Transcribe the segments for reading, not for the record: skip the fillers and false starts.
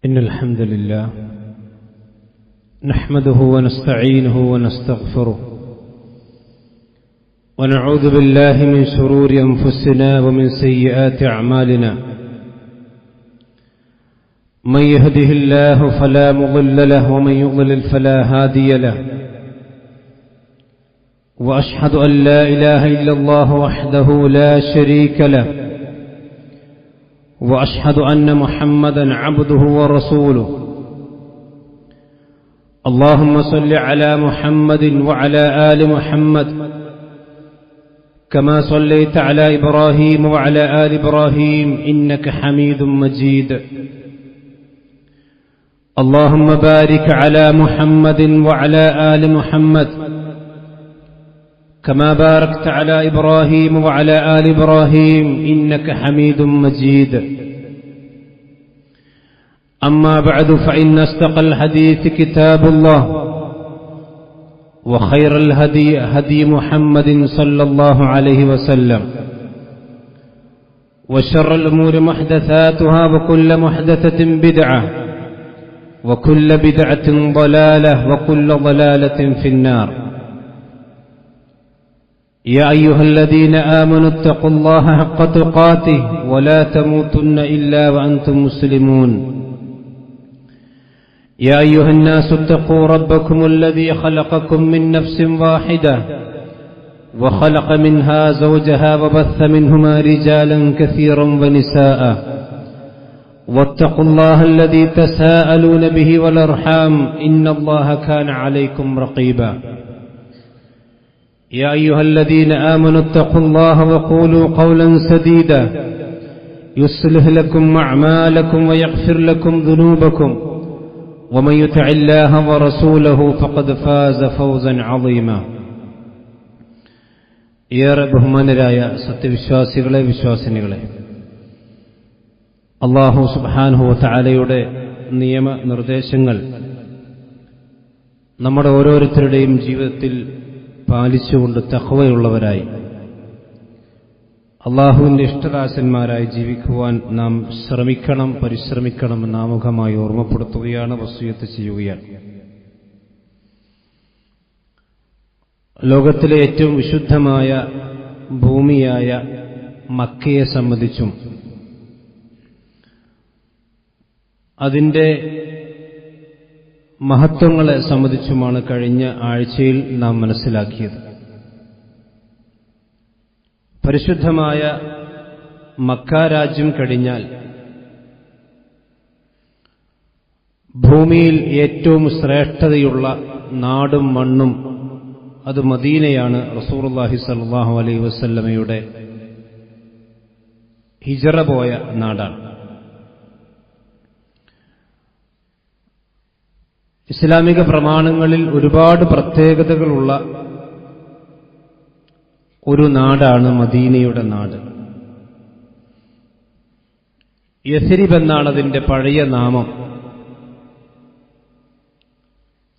إن الحمد لله نحمده ونستعينه ونستغفره ونعوذ بالله من شرور أنفسنا ومن سيئات أعمالنا من يهده الله فلا مضل له ومن يضلل فلا هادي له وأشهد أن لا إله إلا الله وحده لا شريك له وأشهد أن محمدا عبده ورسوله اللهم صل على محمد وعلى آل محمد كما صليت على إبراهيم وعلى آل إبراهيم إنك حميد مجيد اللهم بارك على محمد وعلى آل محمد كما باركت على إبراهيم وعلى آل إبراهيم إنك حميد مجيد أما بعد فإن أصدق الحديث كتاب الله وخير الهدي هدي محمد صلى الله عليه وسلم وشر الأمور محدثاتها وكل محدثة بدعة وكل بدعة ضلالة وكل ضلالة في النار يا أيها الذين آمنوا اتقوا الله حق تقاته ولا تموتن إلا وأنتم مسلمون يا أيها الناس اتقوا ربكم الذي خلقكم من نفس واحدة وخلق منها زوجها وبث منهما رجالا كثيرا ونساء واتقوا الله الذي تساءلون به والأرحام إن الله كان عليكم رقيبا يا أيها الذين آمنوا اتقوا الله وقولوا قولا سديدا يصلح لكم أعمالكم ويغفر لكم ذنوبكم ومن يطع الله ورسوله فقد فاز فوزا عظيما ഏറെ ബഹുമാനരായ സത്യവിശ്വാസികളെ വിശ്വാസിനികളെ അല്ലാഹു സുബ്ഹാനഹു വ തആലയുടെ നിയമനിർദ്ദേശങ്ങൾ നമ്മുടെ ഓരോരുത്തരുടെയും ജീവിതത്തിൽ പാലിച്ചുകൊണ്ട് തഖ്വയുള്ളവരായി അള്ളാഹുവിന്റെ ഇഷ്ടദാസന്മാരായി ജീവിക്കുവാൻ നാം ശ്രമിക്കണം, പരിശ്രമിക്കണമെന്ന് ആമുഖമായി ഓർമ്മപ്പെടുത്തുകയാണ്, വസിയത്ത് ചെയ്യുകയാണ്. ലോകത്തിലെ ഏറ്റവും വിശുദ്ധമായ ഭൂമിയായ മക്കയെ സംബന്ധിച്ചും അതിന്റെ മഹത്വങ്ങളെ സംബന്ധിച്ചുമാണ് കഴിഞ്ഞ ആഴ്ചയിൽ നാം മനസ്സിലാക്കിയത്. പരിശുദ്ധമായ മക്ക രാജ്യം കഴിഞ്ഞാൽ ഭൂമിയിൽ ഏറ്റവും ശ്രേഷ്ഠതയുള്ള നാടും മണ്ണും അത് മദീനയാണ്. റസൂലുള്ളാഹി സ്വല്ലല്ലാഹു അലൈഹി വസല്ലമയുടെ ഹിജ്റ പോയ നാടാണ്. ഇസ്ലാമിക പ്രമാണങ്ങളിൽ ഒരുപാട് പ്രത്യേകതകളുള്ള ഒരു നാടാണ് മദീനയുടെ നാട്. യസ്രിബ് എന്നാണ് അതിന്റെ പഴയ നാമം.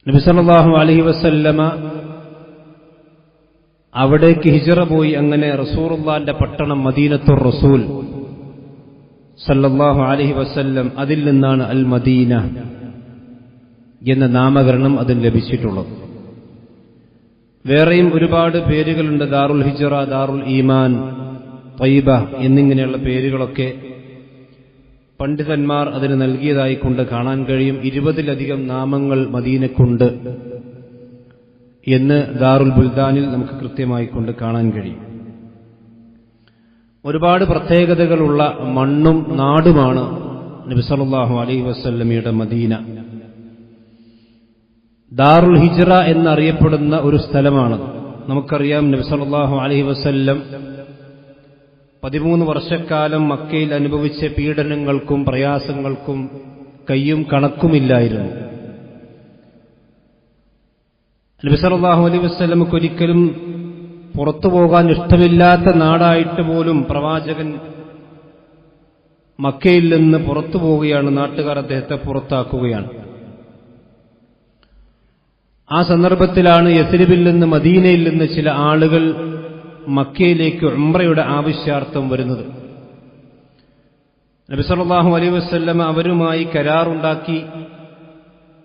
നബി സല്ലല്ലാഹു അലൈഹി വസല്ലമ അവിടേക്ക് ഹിജ്റ പോയി. അങ്ങനെ റസൂലുള്ളാഹിന്റെ പട്ടണം മദീനത്തുർ റസൂൽ സല്ലല്ലാഹു അലൈഹി വസല്ലം, അതിൽ നിന്നാണ് അൽ മദീന എന്ന നാമകരണം അതിന് ലഭിച്ചിട്ടുള്ളത്. വേറെയും ഒരുപാട് പേരുകളുണ്ട്. ദാറുൽ ഹിജ്റ, ദാറുൽ ഈമാൻ, ത്വയ്ബ എന്നിങ്ങനെയുള്ള പേരുകളൊക്കെ പണ്ഡിതന്മാർ അതിന് നൽകിയതായിക്കൊണ്ട് കാണാൻ കഴിയും. 20-ലധികം നാമങ്ങൾ മദീനക്കുണ്ട് എന്ന് ദാറുൽ ബുൽദാനിൽ നമുക്ക് കൃത്യമായിക്കൊണ്ട് കാണാൻ കഴിയും. ഒരുപാട് പ്രത്യേകതകളുള്ള മണ്ണും നാടുമാണ് നബി സല്ലല്ലാഹു അലൈഹി വസല്ലമയുടെ മദീന. ദാറുൽ ഹിജ്റ എന്നറിയപ്പെടുന്ന ഒരു സ്ഥലമാണ്. നമുക്കറിയാം, നബി സല്ലല്ലാഹു അലൈഹി വസല്ലം 13 വർഷക്കാലം മക്കയിൽ അനുഭവിച്ച പീഡനങ്ങൾക്കും പ്രയാസങ്ങൾക്കും കയ്യും കണക്കുമില്ലായിരുന്നു. നബി സല്ലല്ലാഹു അലൈഹി വസല്ലമക്ക് ഒരിക്കലും പുറത്തു പോകാൻ ഇഷ്ടമില്ലാത്ത നാടായിട്ട് പോലും പ്രവാചകൻ മക്കയിൽ നിന്ന് പുറത്തു പോവുകയാണ്. നാട്ടുകാർ അദ്ദേഹത്തെ പുറത്താക്കുകയാണ്. ആ സന്ദർഭത്തിലാണ് യസ്രിബിൽ നിന്ന്, മദീനയിൽ നിന്ന് ചില ആളുകൾ മക്കയിലേക്ക് ഉംറയുടെ ആവശ്യാർത്ഥം വരുന്നത്. നബി സല്ലല്ലാഹു അലൈഹി വസല്ലം അവരുമായി കരാറുണ്ടാക്കി.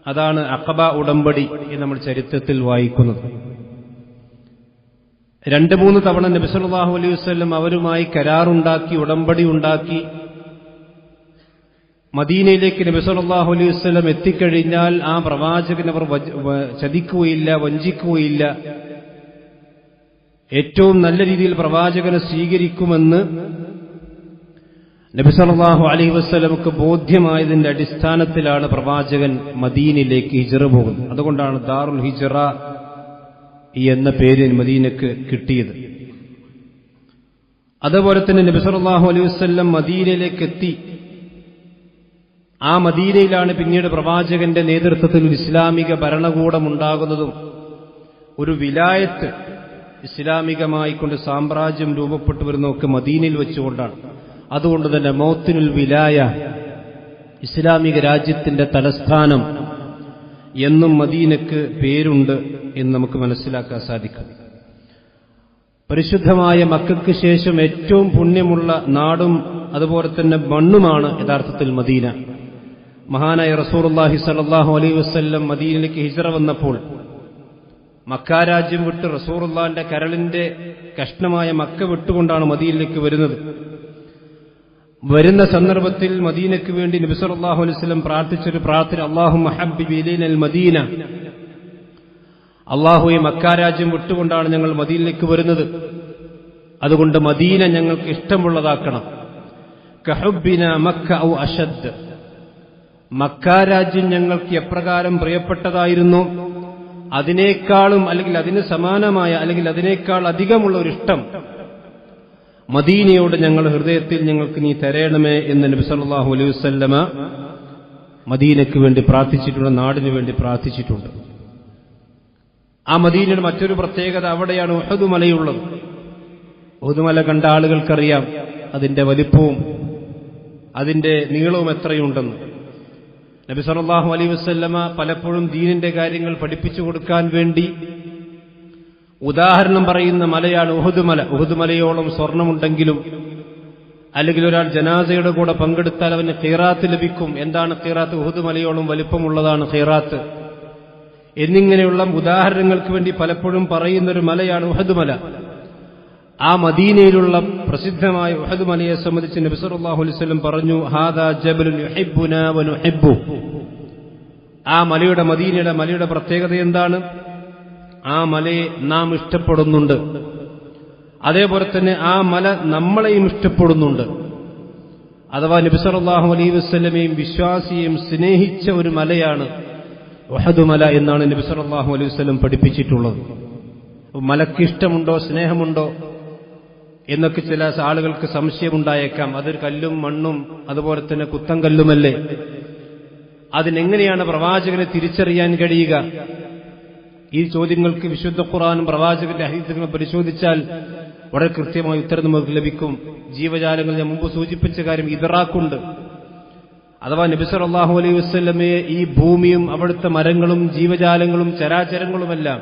അതാണ് അഖബ ഉടമ്പടി എന്ന് നമ്മൾ ചരിത്രത്തിൽ വായിക്കുന്നത്. 2-3 തവണ നബി സല്ലല്ലാഹു അലൈഹി വസല്ലം അവരുമായി കരാറുണ്ടാക്കി, ഉടമ്പടി ഉണ്ടാക്കി. മദീനയിലേക്ക് നബി സല്ലല്ലാഹു അലൈഹി വസല്ലം എത്തിക്കഴിഞ്ഞാൽ ആ പ്രവാചകൻ അവർ ചതിക്കുകയില്ല, വഞ്ചിക്കുകയില്ല. ഏറ്റവും നല്ല രീതിയിൽ പ്രവാചകനെ സ്വീകരിക്കുമെന്ന് നബി സല്ലല്ലാഹു അലൈഹി വസല്ലമക്ക് ബോധ്യമായതിന്റെ അടിസ്ഥാനത്തിലാണ് പ്രവാചകൻ മദീനയിലേക്ക് ഹിജ്റ പോകുന്നത്. അതുകൊണ്ടാണ് ദാറുൽ ഹിജ്റ എന്ന പേര് മദീനക്ക് കിട്ടിയത്. അതുപോലെ തന്നെ നബി സല്ലല്ലാഹു അലൈഹി വസല്ലം മദീനയിലേക്ക് എത്തി. ആ മദീനയിലാണ് പിന്നീട് പ്രവാചകന്റെ നേതൃത്വത്തിൽ ഒരു ഇസ്ലാമിക ഭരണകൂടം ഉണ്ടാകുന്നതും ഒരു വിലായത്ത് ഇസ്ലാമികമായിക്കൊണ്ട് സാമ്രാജ്യം രൂപപ്പെട്ടു വരുന്നതൊക്കെ മദീനയിൽ വെച്ചുകൊണ്ടാണ്. അതുകൊണ്ട് തന്നെ മൗത്തിനുൽ വിലായ, ഇസ്ലാമിക രാജ്യത്തിന്റെ തലസ്ഥാനം എന്നും മദീനക്ക് പേരുണ്ട് എന്ന് നമുക്ക് മനസ്സിലാക്കാൻ സാധിക്കും. പരിശുദ്ധമായ മക്കൾക്ക് ശേഷം ഏറ്റവും പുണ്യമുള്ള നാടും അതുപോലെ തന്നെ മണ്ണുമാണ് യഥാർത്ഥത്തിൽ മദീന. മഹാനായ റസൂലുള്ളാഹി സ്വല്ലല്ലാഹു അലൈഹി വസല്ലം മദീനയിലേക്ക് ഹിജ്റ വന്നപ്പോൾ മക്ക രാജ്യം വിട്ട് റസൂലുള്ളാഹിന്റെ കരളിന്റെ കഷ്ണമായ മക്ക വിട്ടുകൊണ്ടാണ് മദീനയിലേക്ക് വരുന്നത്. വരുന്ന സന്ദർഭത്തിൽ മദീനയ്ക്ക് വേണ്ടി നബി സല്ലല്ലാഹു അലൈഹി വസല്ലം പ്രാർത്ഥിച്ചൊരു പ്രാർത്ഥന, അല്ലാഹുമ്മ ഹബ്ബിബ് ഇലൈനൽ മദീന. അല്ലാഹുവേ, മക്ക രാജ്യം വിട്ടുകൊണ്ടാണ് ഞങ്ങൾ മദീനയിലേക്ക് വരുന്നത്, അതുകൊണ്ട് മദീന ഞങ്ങൾക്ക് ഇഷ്ടമുള്ളതാക്കണം. കഹുബ്ബിന മക്ക ഔ അശദ്. മക്ക രാജ്യം ഞങ്ങൾക്ക് എപ്രകാരം പ്രിയപ്പെട്ടതായിരുന്നു അതിനേക്കാളും അല്ലെങ്കിൽ അതിന് സമാനമായ അല്ലെങ്കിൽ അതിനേക്കാൾ അധികമുള്ള ഒരു ഇഷ്ടം മദീനയോട് ഞങ്ങളുടെ ഹൃദയത്തിൽ ഞങ്ങൾക്ക് നീ തരയണമേ എന്ന് നബി സല്ലല്ലാഹു അലൈഹി വസല്ലമ മദീനയ്ക്ക് വേണ്ടി പ്രാർത്ഥിച്ചിട്ടുണ്ട്, നാടിനു വേണ്ടി പ്രാർത്ഥിച്ചിട്ടുണ്ട്. ആ മദീനയുടെ മറ്റൊരു പ്രത്യേകത, അവിടെയാണ് ഉഹദ് മലയുള്ളത്. ഉഹദ് മല കണ്ട ആളുകൾക്കറിയാം അതിന്റെ വലിപ്പവും അതിന്റെ നീളവും എത്രയുണ്ടെന്ന്. നബി സല്ലല്ലാഹു അലൈഹി വസല്ലമ പലപ്പോഴും ദീനിന്റെ കാര്യങ്ങൾ പഠിപ്പിച്ചു കൊടുക്കാൻ വേണ്ടി ഉദാഹരണം പറയുന്ന മലയാണ് ഉഹദ് മല. ഉഹദ് മലയോളം സ്വർണമുണ്ടെങ്കിലും അല്ലെങ്കിൽ ഒരാൾ ജനാസയുടെ കൂടെ പങ്കെടുത്താൽ അവന് ഖീറാത്ത് ലഭിക്കും. എന്താണ് ഖീറാത്ത്? ഉഹദ് മലയോളം വലിപ്പമുള്ളതാണ് ഖീറാത്ത്. എന്നിങ്ങനെയുള്ള ഉദാഹരണങ്ങൾക്ക് വേണ്ടി പലപ്പോഴും പറയുന്നൊരു മലയാണ് ഉഹദ് മല. ആ മദീനയിലുള്ള പ്രസിദ്ധമായ ഉഹദ് മലയെ സംബന്ധിച്ച് നബി സല്ലല്ലാഹു അലൈഹി വസല്ലം പറഞ്ഞു, ഹാദാ ജബലുൻ യുഹിബ്ബുനാ വനുഹിബ്ബു. ആ മലയുടെ, മദീനയുടെ മലയുടെ പ്രത്യേകത എന്താണ്? ആ മലയെ നാം ഇഷ്ടപ്പെടുന്നുണ്ട്, അതേപോലെ തന്നെ ആ മല നമ്മളെയും ഇഷ്ടപ്പെടുന്നുണ്ട്. അഥവാ നബി സല്ലല്ലാഹു അലൈഹി വസല്ലമയും വിശ്വാസിയെയും സ്നേഹിച്ച ഒരു മലയാണ് ഉഹദ് മല എന്നാണ് നബി സല്ലല്ലാഹു അലൈഹി വസല്ലം പഠിപ്പിച്ചിട്ടുള്ളത്. മലക്ക് ഇഷ്ടമുണ്ടോ, സ്നേഹമുണ്ടോ എന്നൊക്കെ ചില ആളുകൾക്ക് സംശയമുണ്ടായേക്കാം. അതൊരു കല്ലും മണ്ണും അതുപോലെ തന്നെ കുത്തങ്കല്ലുമല്ലേ? അതിനെങ്ങനെയാണ് പ്രവാചകനെ തിരിച്ചറിയാൻ കഴിയുക? ഈ ചോദ്യങ്ങൾക്ക് വിശുദ്ധ ഖുർആനും പ്രവാചകന്റെ ഹദീസുകളും പരിശോധിച്ചാൽ വളരെ കൃത്യമായ ഉത്തരം നമുക്ക് ലഭിക്കും. ജീവജാലങ്ങൾ ഞാൻ മുമ്പ് സൂചിപ്പിച്ച കാര്യം ഇദ്റാഖുണ്ട്. അഥവാ നബി സല്ലല്ലാഹു അലൈഹി വസല്ലമയെ ഈ ഭൂമിയും അവിടുത്തെ മരങ്ങളും ജീവജാലങ്ങളും ചരാചരങ്ങളുമെല്ലാം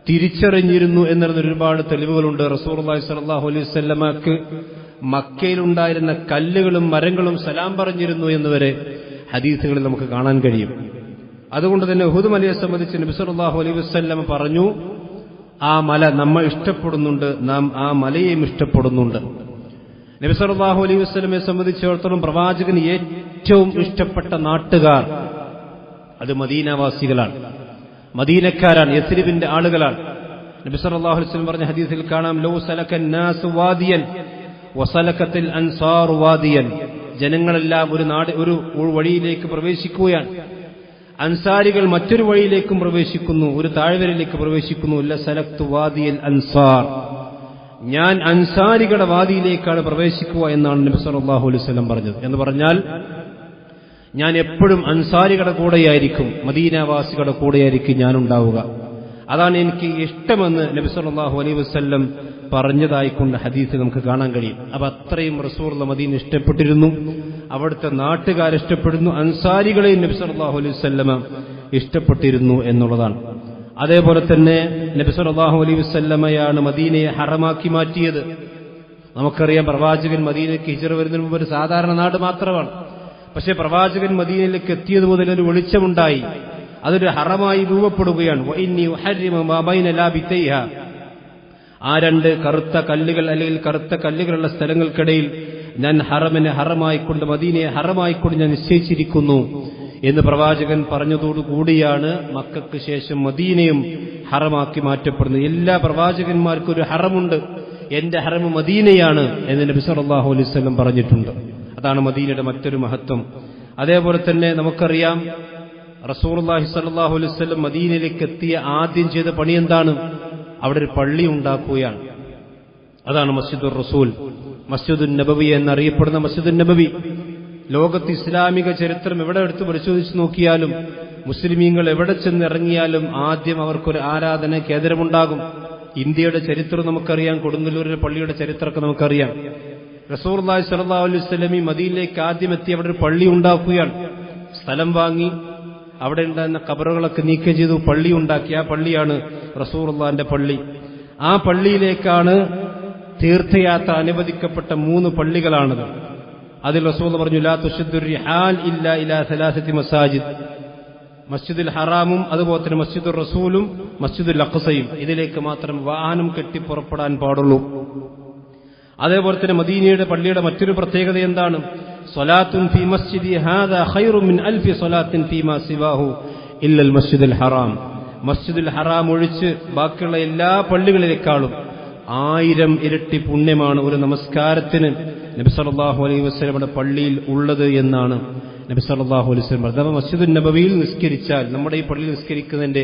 തിരിച്ചറിഞ്ഞിരുന്നു എന്നതിന് ഒരുപാട് തെളിവുകളുണ്ട്. റസൂലുള്ളാഹി സ്വല്ലല്ലാഹു അലൈഹി വസല്ലമക്ക് മക്കയിലുണ്ടായിരുന്ന കല്ലുകളും മരങ്ങളും സലാം പറഞ്ഞിരുന്നു എന്നുവരെ ഹദീസുകളിൽ നമുക്ക് കാണാൻ കഴിയും. അതുകൊണ്ട് തന്നെ ഉഹദ് മലയെ സംബന്ധിച്ച് നബി സല്ലല്ലാഹു അലൈഹി വസല്ലം പറഞ്ഞു, ആ മല നമ്മൾ ഇഷ്ടപ്പെടുന്നുണ്ട്, നാം ആ മലയെയും ഇഷ്ടപ്പെടുന്നുണ്ട്. നബി സല്ലല്ലാഹു അലൈഹി വസല്ലമയെ സംബന്ധിച്ചിടത്തോളം പ്രവാചകന് ഏറ്റവും ഇഷ്ടപ്പെട്ട നാട്ടുകാർ അത് മദീനവാസികളാണ്, മദീനക്കാരാണ്, യസ്രിബിന്റെ ആളുകളാണ്. നബി സല്ലല്ലാഹു അലൈഹി വസല്ലം പറഞ്ഞ ഹദീസിൽ കാണാം, ലൗ സലക്കൻ നാസു വാദിയൻ വസലക്കത്തിൽ അൻസാറു വാദിയൻ. ജനങ്ങളെല്ലാം ഒരു വഴിയിലേക്ക് പ്രവേശിക്കുകയാണ്, അൻസാരികൾ മറ്റൊരു വഴിയിലേക്കും പ്രവേശിക്കുന്നു, ഒരു താഴ്വരയിലേക്ക് പ്രവേശിക്കുന്നു. ലസലക്തു വാദിയൽ അൻസാർ, ഞാൻ അൻസാരികളുടെ വാദിയിലേക്കാണ് പ്രവേശിക്കുക എന്നാണ് നബി സല്ലല്ലാഹു അലൈഹി വസല്ലം പറഞ്ഞത്. എന്ന് പറഞ്ഞാൽ ഞാൻ എപ്പോഴും അൻസാരികളുടെ കൂടെയായിരിക്കും, മദീനവാസികളുടെ കൂടെയായിരിക്കും ഞാനുണ്ടാവുക. അതാണ് എനിക്ക് ഇഷ്ടമെന്ന് നബി സല്ലല്ലാഹു അലൈഹി വസല്ലം പറഞ്ഞതായിക്കൊണ്ട് ഹദീസിൽ നമുക്ക് കാണാൻ കഴിയും. അപ്പൊ അത്രയും റസൂലുള്ള മദീന ഇഷ്ടപ്പെട്ടിരുന്നു, അവിടുത്തെ നാട്ടുകാർ ഇഷ്ടപ്പെടുന്നു, അൻസാരികളെയും നബി സല്ലല്ലാഹു അലൈഹി വസല്ലം ഇഷ്ടപ്പെട്ടിരുന്നു എന്നുള്ളതാണ്. അതേപോലെ തന്നെ നബി സല്ലല്ലാഹു അലൈഹി വസല്ലമയാണ് മദീനയെ ഹറമാക്കി മാറ്റിയത്. നമുക്കറിയാം പ്രവാചകൻ മദീനയ്ക്ക് ഹിജ്റ വരുന്നതിന് മുമ്പ് ഒരു സാധാരണ നാട് മാത്രമാണ്. പക്ഷേ പ്രവാചകൻ മദീനയിലേക്ക് എത്തിയത് മുതൽ ഒരു വെളിച്ചമുണ്ടായി, അതൊരു ഹറമായി രൂപപ്പെടുകയാണ്. വഇന്നി ഉഹർരിമു മാ ബൈന ലാബിതൈഹാ, ആ രണ്ട് കറുത്ത കല്ലുകൾ അല്ലെങ്കിൽ കറുത്ത കല്ലുകളുള്ള സ്ഥലങ്ങൾക്കിടയിൽ ഞാൻ ഹറമിനെ ഹറമായിക്കൊണ്ട് മദീനയെ ഹറമായിക്കൊണ്ട് ഞാൻ നിശ്ചയിച്ചിരിക്കുന്നു എന്ന് പ്രവാചകൻ പറഞ്ഞതോടുകൂടിയാണ് മക്കൾക്ക് ശേഷം മദീനയും ഹറമാക്കി മാറ്റപ്പെടുന്നത്. എല്ലാ പ്രവാചകന്മാർക്കും ഒരു ഹറമുണ്ട്, എന്റെ ഹറമ് മദീനയാണ് എന്ന് നബി സല്ലല്ലാഹു അലൈഹി വസല്ലം പറഞ്ഞിട്ടുണ്ട്. അതാണ് മദീനയുടെ മറ്റൊരു മഹത്വം. അതേപോലെ തന്നെ നമുക്കറിയാം റസൂലുള്ളാഹി സ്വല്ലല്ലാഹു അലൈഹി വസല്ലം മദീനയിലേക്ക് എത്തിയ ആദ്യം ചെയ്ത പണി എന്താണ്? അവിടെ ഒരു പള്ളി ഉണ്ടാക്കുകയാണ്. അതാണ് മസ്ജിദുർ റസൂൽ, മസ്ജിദുൻ നബവി എന്നറിയപ്പെടുന്ന മസ്ജിദുൻ നബവി. ലോകത്ത് ഇസ്ലാമിക ചരിത്രം എവിടെ എടുത്ത് പരിശോധിച്ച് നോക്കിയാലും മുസ്ലിമീങ്ങൾ എവിടെ ചെന്നിറങ്ങിയാലും ആദ്യം അവർക്കൊരു ആരാധന കേന്ദ്രമുണ്ടാകും. ഇന്ത്യയുടെ ചരിത്രം നമുക്കറിയാം, കൊടുങ്ങല്ലൂരിലെ പള്ളിയുടെ ചരിത്രമൊക്കെ നമുക്കറിയാം. റസൂലുള്ളാഹി സ്വല്ലല്ലാഹു അലൈഹി വസല്ലം മദീനയിലേക്ക് ആദ്യം എത്തി അവിടെ ഒരു പള്ളി ഉണ്ടാക്കുകയാണ്. സ്ഥലം വാങ്ങി അവിടെ ഉണ്ടായിരുന്ന ഖബറുകളൊക്കെ നീക്കം ചെയ്തു പള്ളി ഉണ്ടാക്കി. ആ പള്ളിയാണ് റസൂലുള്ളാഹിന്റെ പള്ളി. ആ പള്ളിയിലേക്കാണ് തീർത്ഥയാത്ര അനുവദിക്കപ്പെട്ട 3 പള്ളികളാണത്. അതിൽ റസൂൽ പറഞ്ഞു, ലാ തുശദ്ദുർ റിഹാൽ ഇല്ലാ ഇലാ സലാസത്തി മസാജിദ്, മസ്ജിദുൽ ഹറാമും അതുപോലെ തന്നെ മസ്ജിദുർ റസൂലും മസ്ജിദുൽ അഖ്സയും, ഇതിലേക്ക് മാത്രം വാഹനം കെട്ടി പുറപ്പെടാൻ പാടുള്ളൂ. അതേപോലെ തന്നെ മദീനയുടെ പള്ളിയുടെ മറ്റൊരു പ്രത്യേകത എന്താണ്? സ്വലാത്തുൻ ഫീ മസ്ജിദി ഹാദാ ഖൈറു മിൻ അൽഫി സ്വലാത്തിൻ ഫീമാ സിവാഹു ഇല്ലൽ മസ്ജിദുൽ ഹറാം. മസ്ജിദുൽ ഹറാം ഒഴിച്ച് ബാക്കിയുള്ള എല്ലാ പള്ളികളിലേക്കാളും 1000 ഇരട്ടി പുണ്യമാണ് ഒരു നമസ്കാരത്തിന് നബി സല്ലല്ലാഹു അലൈഹി വസല്ലമയുടെ പള്ളിയിൽ ഉള്ളത് എന്നാണ് നബി സല്ലല്ലാഹു അലൈഹി വസല്ലം പറഞ്ഞത്. അപ്പോൾ മസ്ജിദുൻ നബവിയിൽ നിസ്കരിച്ചാൽ നമ്മുടെ ഈ പള്ളിയിൽ നിസ്കരിക്കുന്നതിന്റെ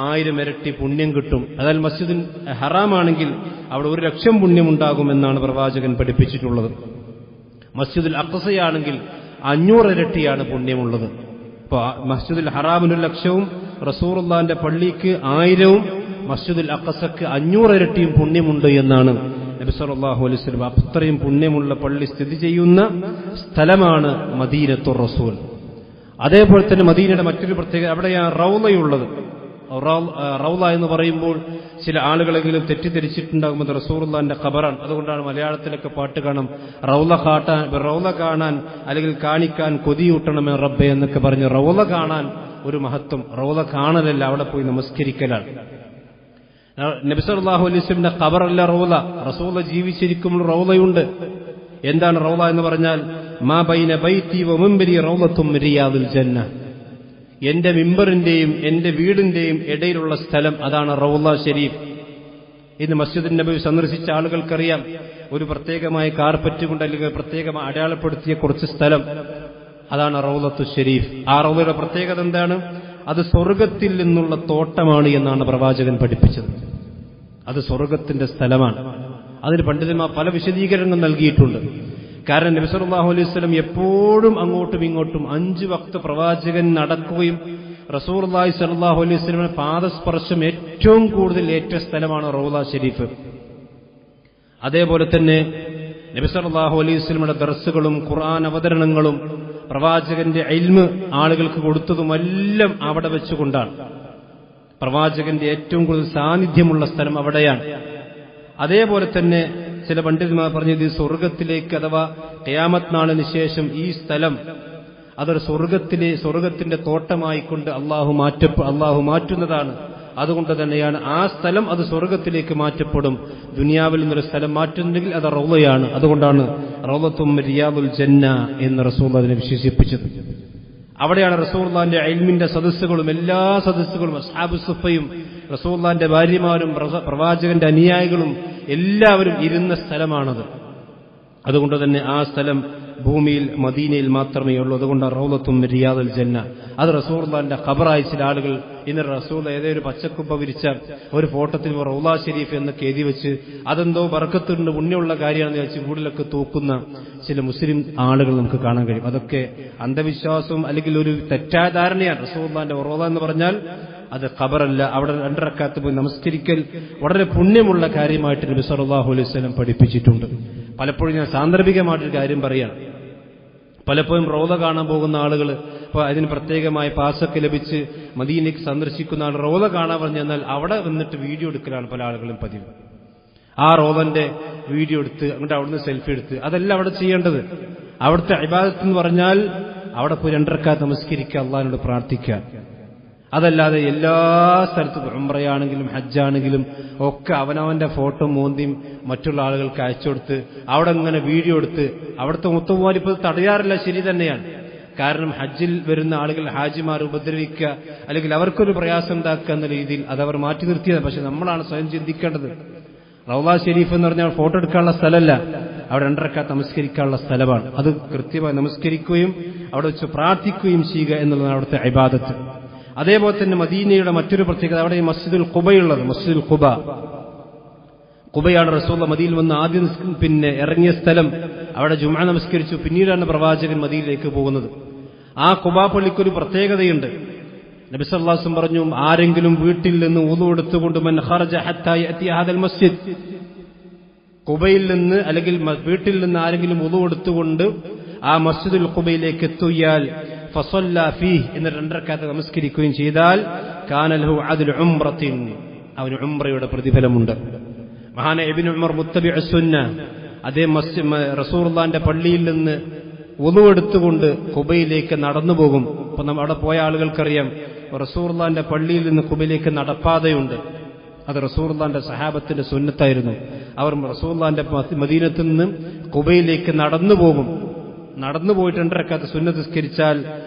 1000 ഇരട്ടി പുണ്യം കിട്ടും. അതായത് മസ്ജിദുൽ ഹറാമാണെങ്കിൽ അവിടെ 1,00,000 പുണ്യമുണ്ടാകുമെന്നാണ് പ്രവാചകൻ പഠിപ്പിച്ചിട്ടുള്ളത്. മസ്ജിദുൽ അഖ്സയാണെങ്കിൽ 500 ഇരട്ടിയാണ് പുണ്യമുള്ളത്. അപ്പോൾ മസ്ജിദുൽ ഹറാമിന് 1,00,000, റസൂലുള്ളാഹിന്റെ പള്ളിക്ക് 1000, മസ്ജിദുൽ അഖ്സക്ക് 500 ഇരട്ടിയും പുണ്യമുണ്ട് എന്നാണ് നബി സല്ലല്ലാഹു അലൈഹി വസല്ലം. അത്രയും പുണ്യമുള്ള പള്ളി സ്ഥിതി ചെയ്യുന്ന സ്ഥലമാണ് മദീനത്തുർ റസൂൽ. അതേപോലെ തന്നെ മദീനയുടെ മറ്റൊരു പ്രത്യേകത, അവിടെയാണ് റൗളയുള്ളത്. റൗള എന്ന് പറയുമ്പോൾ ചില ആളുകളെങ്കിലും തെറ്റിദ്ധരിച്ചിട്ടുണ്ടാകുമ്പോൾ റസൂലുള്ളാഹിന്റെ ഖബറാണ്. അതുകൊണ്ടാണ് മലയാളത്തിലൊക്കെ പാട്ട് കാണാം, റൗള കാണാൻ അല്ലെങ്കിൽ കാണിക്കാൻ കൊതിയൂട്ടണമേ റബ്ബേ എന്നൊക്കെ പറഞ്ഞ് റൗള കാണാൻ ഒരു മഹത്വം. റൗള കാണലല്ല, അവിടെ പോയി നമസ്കരിക്കലാണ്. നബി സല്ലല്ലാഹു അലൈഹി വസല്ലമിന്റെ ഖബറല്ല റൗള, റസൂൽ ജീവിച്ചിരിക്കുമ്പോൾ റൗളയുണ്ട്. എന്താണ് റൗള എന്ന് പറഞ്ഞാൽ? മാ ബൈന ബൈതി വ മിംബരി റൗളത്തും മിൻ റിയാദിൽ ജന്ന, എന്റെ മിമ്പറിന്റെയും എന്റെ വീടിന്റെയും ഇടയിലുള്ള സ്ഥലം, അതാണ് റൗള ഷരീഫ്. ഇന്ന് മസ്ജിദുൻ നബവി സന്ദർശിച്ച ആളുകൾക്കറിയാം, ഒരു പ്രത്യേകമായ കാർപ്പറ്റ് കൊണ്ട് അല്ലെങ്കിൽ പ്രത്യേകമായി അടയാളപ്പെടുത്തിയ കുറച്ച് സ്ഥലം, അതാണ് റൗളത്തു ഷരീഫ്. ആ റൗളയുടെ പ്രത്യേകത എന്താണ്? അത് സ്വർഗത്തിൽ നിന്നുള്ള തോട്ടമാണ് എന്നാണ് പ്രവാചകൻ പഠിപ്പിച്ചത്. അത് സ്വർഗത്തിന്റെ സ്ഥലമാണ്. അതിന് പണ്ഡിതന്മാർ പല വിശദീകരണങ്ങൾ നൽകിയിട്ടുണ്ട്. കാരണം നബി സല്ലല്ലാഹു അലൈഹി വസല്ലം എപ്പോഴും അങ്ങോട്ടും ഇങ്ങോട്ടും 5 വക്ത് പ്രവാചകൻ നടക്കുകയും റസൂലുള്ളാഹി സ്വല്ലല്ലാഹു അലൈഹി വസല്ലമിന്റെ പാദസ്പർശം ഏറ്റവും കൂടുതൽ ഏറ്റ സ്ഥലമാണ് റൗള ഷരീഫ്. അതേപോലെ തന്നെ നബി സല്ലല്ലാഹു അലൈഹി വസല്ലമയുടെ ദർസുകളും ഖുർആൻ അവതരണങ്ങളും പ്രവാചകന്റെ ഇൽമ് ആളുകൾക്ക് കൊടുത്തതുമെല്ലാം അവിടെ വെച്ചുകൊണ്ടാണ്. പ്രവാചകന്റെ ഏറ്റവും കൂടുതൽ സാന്നിധ്യമുള്ള സ്ഥലം അവിടെയാണ്. അതേപോലെ തന്നെ ചില പണ്ഡിതന്മാർ പറഞ്ഞത് സ്വർഗത്തിലേക്ക് അഥവാ ഖിയാമത്ത് നാളിന് ശേഷം ഈ സ്ഥലം അതൊരു സ്വർഗത്തിന്റെ തോട്ടമായിക്കൊണ്ട് അള്ളാഹു മാറ്റുന്നതാണ്. അതുകൊണ്ട് തന്നെയാണ് ആ സ്ഥലം അത് സ്വർഗത്തിലേക്ക് മാറ്റപ്പെടും. ദുനിയാവിൽ നിന്നൊരു സ്ഥലം മാറ്റുന്നുണ്ടെങ്കിൽ അത് റൗളയാണ്. അതുകൊണ്ടാണ് റൗളത്തും റിയാദുൽ ജന്ന എന്ന് റസൂൽ അതിനെ വിശേഷിപ്പിച്ചത്. അവിടെയാണ് റസൂലുള്ളാഹിന്റെ ഇൽമിന്റെ സദസ്സുകളും എല്ലാ സദസ്സുകളും അസ്ഹാബു സുഫയും റസൂലുള്ളാഹിന്റെ ഭാര്യമാരും പ്രവാചകന്റെ അനുയായികളും എല്ലാവരും ഇരുന്ന സ്ഥലമാണത്. അതുകൊണ്ട് തന്നെ ആ സ്ഥലം ഭൂമിയിൽ മദീനയിൽ മാത്രമേ ഉള്ളൂ. അതുകൊണ്ട് റൗളത്തും റിയാദുൽ ജന്ന, അത് റസൂലുള്ളാഹിന്റെ ഖബറായി ചില ആളുകൾ ഇന്ന് റസൂൽ ഏതൊരു പച്ചക്കുപ്പ വിരിച്ച ഒരു ഫോട്ടത്തിൽ റൗള ഷരീഫ് എന്നൊക്കെ എഴുതി വെച്ച് അതെന്തോ ബർക്കത്തുണ്ട് പുണ്യമുള്ള കാര്യമാണെന്ന് വെച്ച് വീട്ടിലൊക്കെ തൂക്കുന്ന ചില മുസ്ലിം ആളുകൾ നമുക്ക് കാണാൻ കഴിയും. അതൊക്കെ അന്ധവിശ്വാസവും അല്ലെങ്കിൽ ഒരു തെറ്റായ ധാരണയാണ്. റസൂലുള്ളാഹിന്റെ റൗള എന്ന് പറഞ്ഞാൽ അത് ഖബറല്ല. അവിടെ 2 റക്അത്ത് പോയി നമസ്കരിക്കൽ വളരെ പുണ്യമുള്ള കാര്യമായിട്ട് നബി സല്ലല്ലാഹു അലൈഹി വസല്ലം പഠിപ്പിച്ചിട്ടുണ്ട്. പലപ്പോഴും ഞാൻ സാന്ദർഭികമായിട്ടൊരു കാര്യം പറയാണ്. പലപ്പോഴും റൗള കാണാൻ പോകുന്ന ആളുകൾ അപ്പോൾ അതിന് പ്രത്യേകമായ പാസൊക്കെ ലഭിച്ച് മദീനയ്ക്ക് സന്ദർശിക്കുന്ന ആൾ റൗള കാണാൻ പറഞ്ഞു തന്നാൽ അവിടെ വന്നിട്ട് വീഡിയോ എടുക്കലാണ് പല ആളുകളും പതിവ്. ആ റൗളന്റെ വീഡിയോ എടുത്ത് അങ്ങോട്ട് അവിടുന്ന് സെൽഫി എടുത്ത് അതല്ല അവിടെ ചെയ്യേണ്ടത്. അവിടുത്തെ ഇബാദത്ത് എന്ന് പറഞ്ഞാൽ അവിടെ പോയി 2 റക്അത്ത് നമസ്കരിക്കുക, അള്ളാഹിനോട് പ്രാർത്ഥിക്കുക. അതല്ലാതെ എല്ലാ സ്ഥലത്തും ഉംറയാണെങ്കിലും ഹജ്ജാണെങ്കിലും ഒക്കെ അവനവന്റെ ഫോട്ടോ മോന്തിയും മറ്റുള്ള ആളുകൾക്ക് അയച്ചു കൊടുത്ത് അവിടെ ഇങ്ങനെ വീഡിയോ എടുത്ത് അവിടുത്തെ മുത്തവാലിപ്പ് തടയാറില്ല, ശരി തന്നെയാണ്. കാരണം ഹജ്ജിൽ വരുന്ന ആളുകൾ ഹാജിമാർ ഉപദ്രവിക്കുക അല്ലെങ്കിൽ അവർക്കൊരു പ്രയാസം ഉണ്ടാക്കുക എന്ന രീതിയിൽ അതവർ മാറ്റി നിർത്തിയത്. പക്ഷെ നമ്മളാണ് സ്വയം ചിന്തിക്കേണ്ടത്. റൗള ഷെരീഫ് എന്ന് പറഞ്ഞാൽ ഫോട്ടോ എടുക്കാനുള്ള സ്ഥലമല്ല, അവിടെ 2 റക്അത്ത് നമസ്കരിക്കാനുള്ള സ്ഥലമാണ്. അത് കൃത്യമായി നമസ്കരിക്കുകയും അവിടെ വെച്ച് പ്രാർത്ഥിക്കുകയും ചെയ്യുക എന്നുള്ളതാണ് അവിടുത്തെ ഇബാദത്ത്. അതേപോലെ തന്നെ മദീനയുടെ മറ്റൊരു പ്രത്യേകത, അവിടെ ഈ മസ്ജിദുൽ ഖുബയുള്ളത്. മസ്ജിദുൽ ഖുബയാണ് റസൂലുള്ളാഹി മദീനയിൽ വന്ന് ആദ്യം ഇറങ്ങിയ സ്ഥലം. അവിടെ ജുമുഅ നമസ്കരിച്ചു. പിന്നീടാണ് പ്രവാചകൻ മദീനയിലേക്ക് പോകുന്നത്. ആ ഖുബാ പള്ളിക്കൊരു പ്രത്യേകതയുണ്ട്. നബി സല്ലല്ലാഹു അലൈഹി വസല്ലം പറഞ്ഞു, ആരെങ്കിലും വീട്ടിൽ നിന്ന് വുളു എടുത്തുകൊണ്ട് മൻ ഖറജ ഹത്താ യഅതി ഹാദൽ മസ്ജിദ്, ഖുബയിൽ നിന്ന് അല്ലെങ്കിൽ വീട്ടിൽ നിന്ന് ആരെങ്കിലും വുളു എടുത്തുകൊണ്ട് ആ മസ്ജിദുൽ ഖുബയിലേക്ക് എത്തിയാൽ ഫസല്ല ഫീഹ് എന്ന 2 റക്അത്ത് നമസ്കരിക്കുകയും ചെയ്താൽ കാന ലഹു അദ്ലു ഉംറത്തിൻ, അവന് ഉംറയുടെ പ്രതിഫലമുണ്ട്. മഹാനായ ഇബ്നു ഉമർ മുത്തബിഉ സുന്ന അതേ റസൂലുള്ളാഹിന്റെ പള്ളിയിൽ നിന്ന് വുളു എടുത്തുകൊണ്ട് ഖുബയിലേക്ക് നടന്നു പോകും. അപ്പൊ അവിടെ പോയ ആളുകൾക്കറിയാം റസൂലുള്ളാഹിന്റെ പള്ളിയിൽ നിന്ന് ഖുബയിലേക്ക് നടപ്പാതയുണ്ട്. അത് റസൂലുള്ളാഹിന്റെ സഹാബത്തിന്റെ സുന്നത്തായിരുന്നു. അവർ റസൂലുള്ളാഹിന്റെ മദീനത്തിൽ നിന്ന് ഖുബയിലേക്ക് നടന്നു പോകും. നടന്നു പോയിട്ട് 2 റക്അത്ത് സുന്നത്ത് നിസ്കരിച്ചാൽ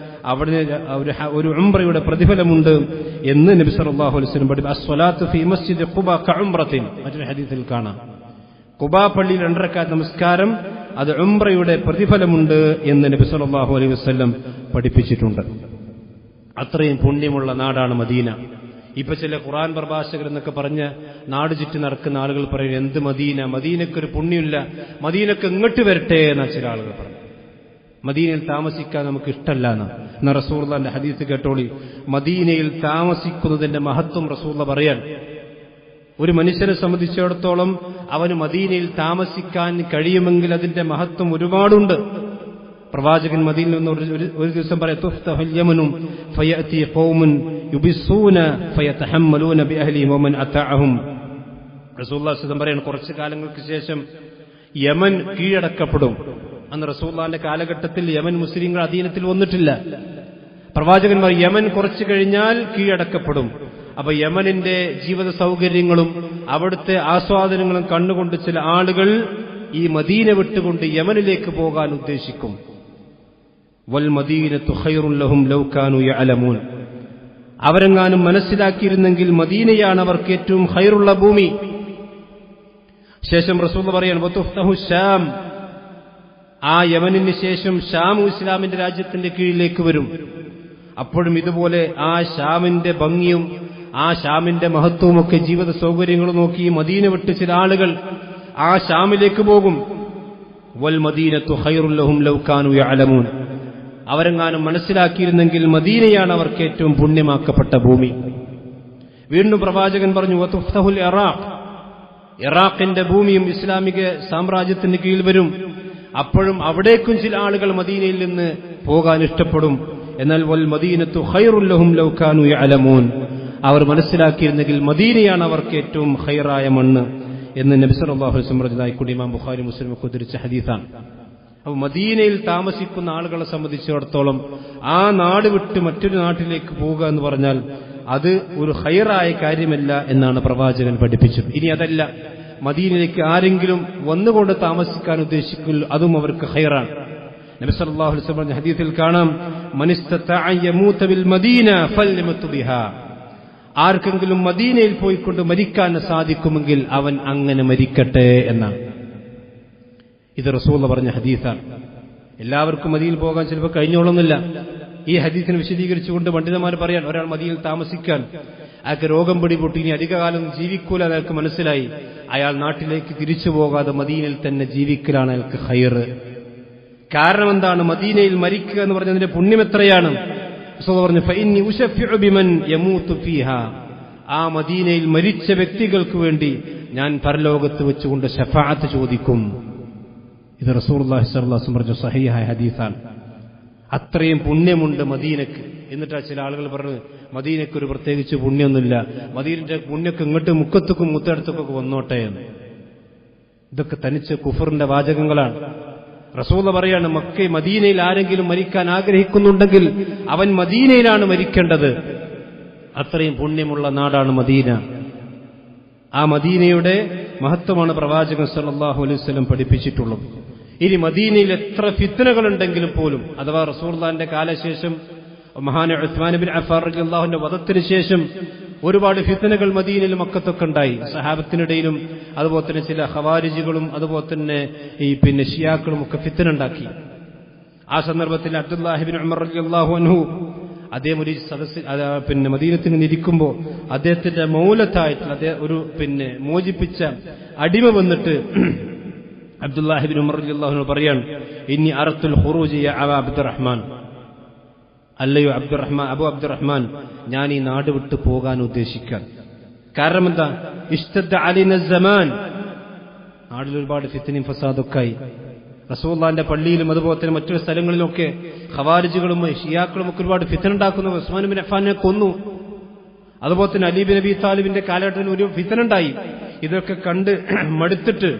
അവിടെ ഒരു ഉംറയുടെ പ്രതിഫലമുണ്ട് എന്ന് നബി സല്ലല്ലാഹു അലൈഹി വസല്ലം പഠിപ്പിച്ചു. അസ്സലാത്തു ഫീ മസ്ജിദി ഖുബ കഉംറത്തിൻ, മറ്റൊരു ഹദീസിൽ കാണാം. ഖുബാ പള്ളിയിൽ 2 റക്അത്ത് നമസ്കാരം അത് ഉംറയുടെ പ്രതിഫലമുണ്ട് എന്ന് നബി സല്ലല്ലാഹു അലൈഹി വസല്ലം പഠിപ്പിച്ചിട്ടുണ്ട്. അത്രയും പുണ്യമുള്ള നാടാണ് മദീന. ഇപ്പൊ ചില ഖുർആൻ പ്രഭാഷകർ എന്നൊക്കെ പറഞ്ഞ് നാട് ചുറ്റി നടക്കുന്ന ആളുകൾ പറയും, എന്ത് മദീന, മദീനക്കൊരു പുണ്യമില്ല, മദീനക്ക് ഇങ്ങോട്ട് വരട്ടെ എന്നാ ചില ആളുകൾ പറഞ്ഞു. മദീനയിൽ താമസിക്കാൻ നമുക്ക് ഇഷ്ടമല്ല എന്ന റസൂലുള്ളാഹിന്റെ ഹദീസ് കേട്ടോളി. മദീനയിൽ താമസിക്കുന്നതിന്റെ മഹത്വം റസൂലുള്ളാഹി പറയാൻ, ഒരു മനുഷ്യനെ സംബന്ധിച്ചിടത്തോളം അവന് മദീനയിൽ താമസിക്കാൻ കഴിയുമെങ്കിൽ അതിന്റെ മഹത്വം ഒരുപാടുണ്ട്. പ്രവാചകൻ മദീനയിൽ നിന്ന് ഒരു ദിവസം പറയാം, തുഫ്തഹുൽ യമനു ഫയഅതി ഖൗമുൻ യുബിസൂന ഫയതഹമ്മലൂന ബിഅഹ്ലിഹിം വമൻ അതഅഹും. റസൂലുള്ളാഹി സ്വല്ലല്ലാഹു അലൈഹി വസല്ലം കുറച്ച് കാലങ്ങൾക്ക് ശേഷം യമൻ കീഴടക്കപ്പെടും. അന്ന് റസൂലുള്ളാഹിന്റെ കാലഘട്ടത്തിൽ യമൻ മുസ്ലിങ്ങൾ അധീനത്തിൽ വന്നിട്ടില്ല. പ്രവാചകന്മാർ യമൻ കുറച്ചു കഴിഞ്ഞാൽ കീഴടക്കപ്പെടും. അപ്പൊ യമനിന്റെ ജീവിത സൗകര്യങ്ങളും അവിടുത്തെ ആസ്വാദനങ്ങളും കണ്ടുകൊണ്ട് ചില ആളുകൾ ഈ മദീന വിട്ടുകൊണ്ട് യമനിലേക്ക് പോകാൻ ഉദ്ദേശിക്കും. വൽ മദീനത്തു ഖൈറുൻ ലഹും ലൗ കാനൂ യഅലമൂൻ, അവരെങ്ങാനും മനസ്സിലാക്കിയിരുന്നെങ്കിൽ മദീനയാണ് അവർക്ക് ഏറ്റവും ഖൈറുള്ള ഭൂമി. ശേഷം റസൂൽ പറയാണ്, വതുഫ്തഹു ശാം, ആ യമനിന് ശേഷം ഷാം ഇസ്ലാമിന്റെ രാജ്യത്തിന്റെ കീഴിലേക്ക് വരും. അപ്പോഴും ഇതുപോലെ ആ ഷാമിന്റെ ഭംഗിയും ആ ഷാമിന്റെ മഹത്വവും ഒക്കെ ജീവിത സൗകര്യങ്ങളും നോക്കി മദീന വിട്ട് ചില ആളുകൾ ആ ഷാമിലേക്ക് പോകും. വൽ മദീനത്തു ഖൈറുൽ ലഹും ലൗ കാനൂ യഅലമൂൻ, അവരെങ്ങാനും മനസ്സിലാക്കിയിരുന്നെങ്കിൽ മദീനയാണ് അവർക്ക് ഏറ്റവും പുണ്യമാക്കപ്പെട്ട ഭൂമി. വീണ്ടും പ്രവാചകൻ പറഞ്ഞു, വതുഫ്തഹുൽ ഇറാഖ്, ഇറാഖിന്റെ ഭൂമിയും ഇസ്ലാമിക സാമ്രാജ്യത്തിന് കീഴിൽ വരും. അപ്പോഴും അവിടേക്കും ചില ആളുകൾ മദീനയിൽ നിന്ന് പോകാൻ ഇഷ്ടപ്പെടും. എന്നാൽ വൽ മദീനത്തു ഖൈറുൽ ലഹും ലൗ കാനൂ യഅലമൂൻ, അവർ മനസ്സിലാക്കിയിരുന്നെങ്കിൽ മദീനയാണ് അവർക്ക് ഏറ്റവും ഖൈറായ മണ്ണ് എന്ന് നബി സല്ലല്ലാഹു അലൈഹി വസല്ലം പറഞ്ഞതായി ഇമാം ബുഖാരി മുസ്ലിം ഒക്കെ ഉദ്ധരിച്ച ഹദീസാണ്. അപ്പോൾ മദീനയിൽ താമസിക്കുന്ന ആളുകളെ സംബന്ധിച്ചിടത്തോളം ആ നാട് വിട്ട് മറ്റൊരു നാട്ടിലേക്ക് പോവുക എന്ന് പറഞ്ഞാൽ അത് ഒരു ഖൈറായ കാര്യമല്ല എന്നാണ് പ്രവാചകൻ പഠിപ്പിച്ചത്. ഇനി അതല്ല, മദീനയിലേക്ക് ആരെങ്കിലും വന്നുകൊണ്ട് താമസിക്കാൻ ഉദ്ദേശിക്കുന്നു, അതും അവർക്ക് ഖൈറാണ്. നബി സല്ലല്ലാഹു അലൈഹി വസല്ലം പറഞ്ഞ ഹദീസിൽ കാണാം, മനിസ്തതഅ യമൂത ബിൽ മദീന ഫൽയമതു ബിഹാ, ആർക്കെങ്കിലും മദീനയിൽ പോയിക്കൊണ്ട് മരിക്കാൻ സാധിക്കുമെങ്കിൽ അവൻ അങ്ങനെ മരിക്കട്ടെ എന്നാണ്. ഇത് റസൂലുള്ളാഹി പറഞ്ഞ ഹദീസാണ്. എല്ലാവർക്കും മദീനയിൽ പോകാൻ ചിലപ്പോൾ കഴിഞ്ഞോളൊന്നുമില്ല. ഈ ഹദീസിനെ വിശദീകരിച്ചുകൊണ്ട് പണ്ഡിതന്മാർ പറയാൻ, ഒരാൾ മദീനയിൽ താമസിക്കാൻ അയാൾക്ക് രോഗം പിടിപെട്ടു, ഇനി അധികകാലം ജീവിക്കൂല അയാൾക്ക് മനസ്സിലായി, അയാൾ നാട്ടിലേക്ക് തിരിച്ചു പോകാതെ മദീനയിൽ തന്നെ ജീവിക്കലാണ് അയാൾക്ക് ഖൈർ. കാരണം എന്താണ്? മദീനയിൽ മരിക്കുക എന്ന് പറഞ്ഞതിന്റെ പുണ്യം എത്രയാണ്? റസൂൽ പറഞ്ഞു, ഫഇന്നി ഉശഫിഉ ബിമൻ യമൂതു ഫീഹാ, ആ മദീനയിൽ മരിച്ച വ്യക്തികൾക്ക് വേണ്ടി ഞാൻ പരലോകത്ത് വെച്ചുകൊണ്ട് ശഫാഅത്ത് ചോദിക്കും. ഇത് റസൂലുള്ളാഹി സ്വല്ലല്ലാഹു അലൈഹി വസല്ലം പറഞ്ഞ സഹീഹായ ഹദീസാണ്. അത്രയും പുണ്യമുണ്ട് മദീനക്ക്. എന്നിട്ടാ ചില ആളുകൾ പറഞ്ഞു, മദീനക്കൊരു പ്രത്യേകിച്ച് പുണ്യമൊന്നുമില്ല, മദീനന്റെ പുണ്യൊക്കെ ഇങ്ങോട്ട് മുക്കത്തുക്കും മുത്തടത്തൊക്കെ വന്നോട്ടെ എന്ന്. ഇതൊക്കെ തനിച്ച് കുഫറിന്റെ വാചകങ്ങളാണ്. റസൂൽ പറയാണ്, മദീനയിൽ ആരെങ്കിലും മരിക്കാൻ ആഗ്രഹിക്കുന്നുണ്ടെങ്കിൽ അവൻ മദീനയിലാണ് മരിക്കേണ്ടത്. അത്രയും പുണ്യമുള്ള നാടാണ് മദീന. ആ മദീനയുടെ മഹത്വമാണ് പ്രവാചകൻ സല്ലല്ലാഹു അലൈഹി വസല്ലം പഠിപ്പിച്ചിട്ടുള്ളത്. ഇനി മദീനയിൽ എത്ര ഫിത്നകളുണ്ടെങ്കിലും പോലും, അഥവാ റസൂലുള്ളാഹിന്റെ കാലശേഷം മഹാനായ ഉസ്മാൻ ഇബ്നു അഫ്ഫാൻ റളിയല്ലാഹുവിന്റെ വധത്തിന് ശേഷം ഒരുപാട് ഫിത്നകൾ മദീനയിലും മക്കത്തൊക്കെ ഉണ്ടായി. സഹാബത്തിനിടയിലും അതുപോലെ തന്നെ ചില ഖവാരിജികളും അതുപോലെ തന്നെ ഈ ഷിയാക്കളും ഒക്കെ ഫിത്ന ഉണ്ടാക്കി. ആ സന്ദർഭത്തിൽ അബ്ദുല്ലാഹി ഇബ്നു ഉമർ റളിയല്ലാഹു അൻഹു അദ്ദേഹം ഒരു സദസ്സിൽ മദീനത്തിൽ നിന്നിരിക്കുമ്പോൾ അദ്ദേഹത്തിന്റെ മൗലത്തായിട്ടുള്ള അദ്ദേഹം ഒരു മോചിപ്പിച്ച അടിമ വന്നിട്ട് അബ്ദുല്ലാഹി ഇബ്നു ഉമർ റളിയല്ലാഹു അൻഹു പറയാണ്, ഇന്നി അറത്തുൽ ഖുറൂജി യാ അബാ അബ്ദുറഹ്മാൻ, അല്ലയോ അബു അബ്ദുറഹ്മാൻ, ഞാൻ ഈ നാട് വിട്ടു പോകാൻ ഉദ്ദേശിക്കാൻ. കാരണം എന്താ? ഇഷ്തദ്ദ അലൈന സമാൻ, നാട്ടിൽ ഒരുപാട് ഫിത്നയും ഫസാദൊക്കെ ആയി. റസൂലുള്ളാഹിന്റെ പള്ളിയിലും അതുപോലെ തന്നെ മറ്റു സ്ഥലങ്ങളിലൊക്കെ ഖവാരിജികളും ഷിയാക്കളും ഒക്കെ ഒരുപാട് ഫിത്ന ഉണ്ടാക്കുന്നു. ഉസ്മാൻ ഇബ്നു അഫ്ഫാനെ കൊന്നു. അതുപോലെ തന്നെ അലി ഇബ്നു അബീ താലിബിന്റെ കാലഘട്ടത്തിൽ ഒരു ഫിത്ന ഉണ്ടായി. ഇതൊക്കെ കണ്ട് മടുത്തിട്ട്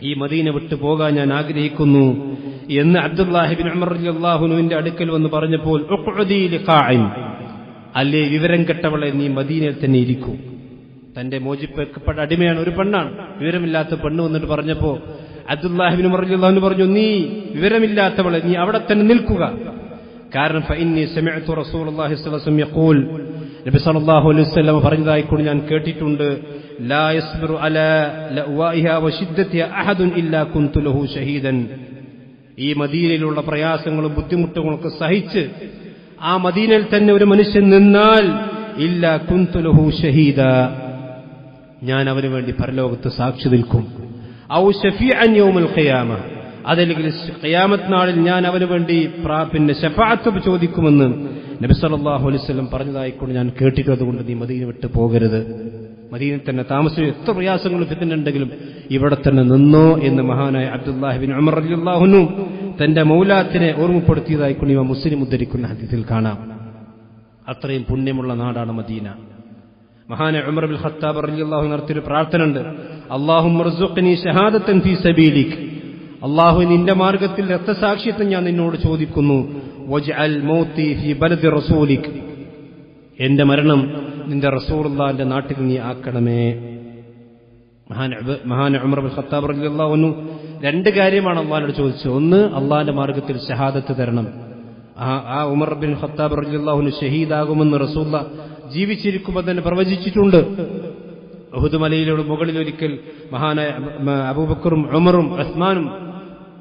ഈ മദീന വിട്ടു പോകാൻ ഞാൻ ആഗ്രഹിക്കുന്നു എന്ന് അബ്ദുല്ലാഹി ഇബ്നു ഉമർ റളിയല്ലാഹു അൻഹുവിന്റെ അടുക്കൽ വന്ന് പറഞ്ഞപ്പോൾ, ഉഖ്ഉദി ലിഖാഇൻ, അല്ലേ വിവരം കെട്ടവളെ, നീ മദീനയിൽ തന്നെ ഇരിക്കൂ. തന്റെ മോചിപ്പിക്കപ്പെട്ട അടിമയാണ്, ഒരു പെണ്ണാണ്. വിവരമില്ലാത്ത പെണ്ണ് വന്നിട്ട് പറഞ്ഞപ്പോ അബ്ദുല്ലാഹി ഇബ്നു ഉമർ റളിയല്ലാഹു അൻഹു പറഞ്ഞു, നീ വിവരമില്ലാത്തവളെ, നീ അവിടെ തന്നെ നിൽക്കുക. കാരണം ഫഇന്നി സമിഅതു റസൂലുള്ളാഹി സ്വല്ലല്ലാഹു അലൈഹി വസല്ലം യഖൂൽ, നബി സല്ലല്ലാഹു അലൈഹി വസല്ലം പറഞ്ഞതായിക്കൊണ്ട് ഞാൻ കേട്ടിട്ടുണ്ട്, ലാ യസ്ബിറു അലാ ലഅ്വാഇഹാ വശിദ്ദതിഹാ അഹദുൻ ഇല്ലാ കുൻതു ലഹു ഷഹീദൻ. ഈ മദീനയിലുള്ള പ്രയാസങ്ങളും ബുദ്ധിമുട്ടുകളും ഒക്കെ സഹിച്ച് ആ മദീനയിൽ തന്നെ ഒരു മനുഷ്യൻ നിന്നാൽ ഇല്ലാ കുൻതു ലഹു ഷഹീദ, ഞാൻ അവന് വേണ്ടി പരലോകത്ത് സാക്ഷി നിൽക്കും. ഔ ശഫീഅൻ യൗമുൽ ഖിയാമ, അതല്ലെങ്കിൽ ഖിയാമത്ത് നാളിൽ ഞാൻ അവന് വേണ്ടി ശഫാഅത്ത് ചോദിക്കുമെന്ന് നബി സല്ലല്ലാഹു അലൈഹി വസല്ലം പറഞ്ഞതായിക്കൊണ്ട് ഞാൻ കേട്ടിട്ടുള്ളതുകൊണ്ട് നീ മദീന വിട്ടു പോകരുത്, മദീനയിൽ തന്നെ താമസിച്ച് എത്ര പ്രയാസങ്ങളും ഫിത്നയുണ്ടെങ്കിലും ഇവിടെ തന്നെ നിന്നോ എന്ന് മഹാനായ അബ്ദുല്ലാഹി ഇബ്നു ഉമർ റളിയല്ലാഹു അൻഹു തന്റെ മൗലാത്തിനെ ഓർമ്മപ്പെടുത്തിയതായിക്കൊണ്ട് ഇമാം മുസ്ലിം ഉദ്ധരിക്കുന്ന ഹദീസിൽ കാണാം. അത്രയും പുണ്യമുള്ള നാടാണ് മദീന. മഹാനായ ഉമർ ഇബ്നുൽ ഖത്താബ് റളിയല്ലാഹു അൻഹു നടത്തിയ പ്രാർത്ഥന ഉണ്ട്, അല്ലാഹുമ്മ ർസുഖ്നി ശഹാദതൻ ഫീ സബീലിക്, അല്ലാഹു നിന്റെ മാർഗ്ഗത്തിൽ രക്തസാക്ഷിത്വം ഞാൻ നിന്നോട് ചോദിക്കുന്നു. വജ്അൽ മൗതി ഫീ ബലദി റസൂലിക്, എന്റെ മരണം നിന്റെ റസൂലുള്ളാഹിന്റെ നാട്ടിൽ നീ ആക്കണമേ. മഹാനായ ഉമർ ഇബ്നുൽ ഖത്താബ് റളിയല്ലാഹു അൻഹു രണ്ട് കാര്യമാണ് അല്ലാഹുവിനോട് ചോദിച്ചത്. ഒന്ന്, അല്ലാഹുവിന്റെ മാർഗ്ഗത്തിൽ ഷഹാദത്ത് തരണം. ആ ഉമർ ഇബ്നുൽ ഖത്താബ് റളിയല്ലാഹു അൻഹു ഷഹീദാകുമെന്ന് റസൂലുള്ളാഹ് ജീവിച്ചിരിക്കുമ്പോൾ തന്നെ പ്രവചിച്ചിട്ടുണ്ട്. ഉഹുദ് മലയിലെ മുകളിൽ ഒരിക്കൽ മഹാനായ അബൂബക്കറും ഉമറും ഉസ്മാനും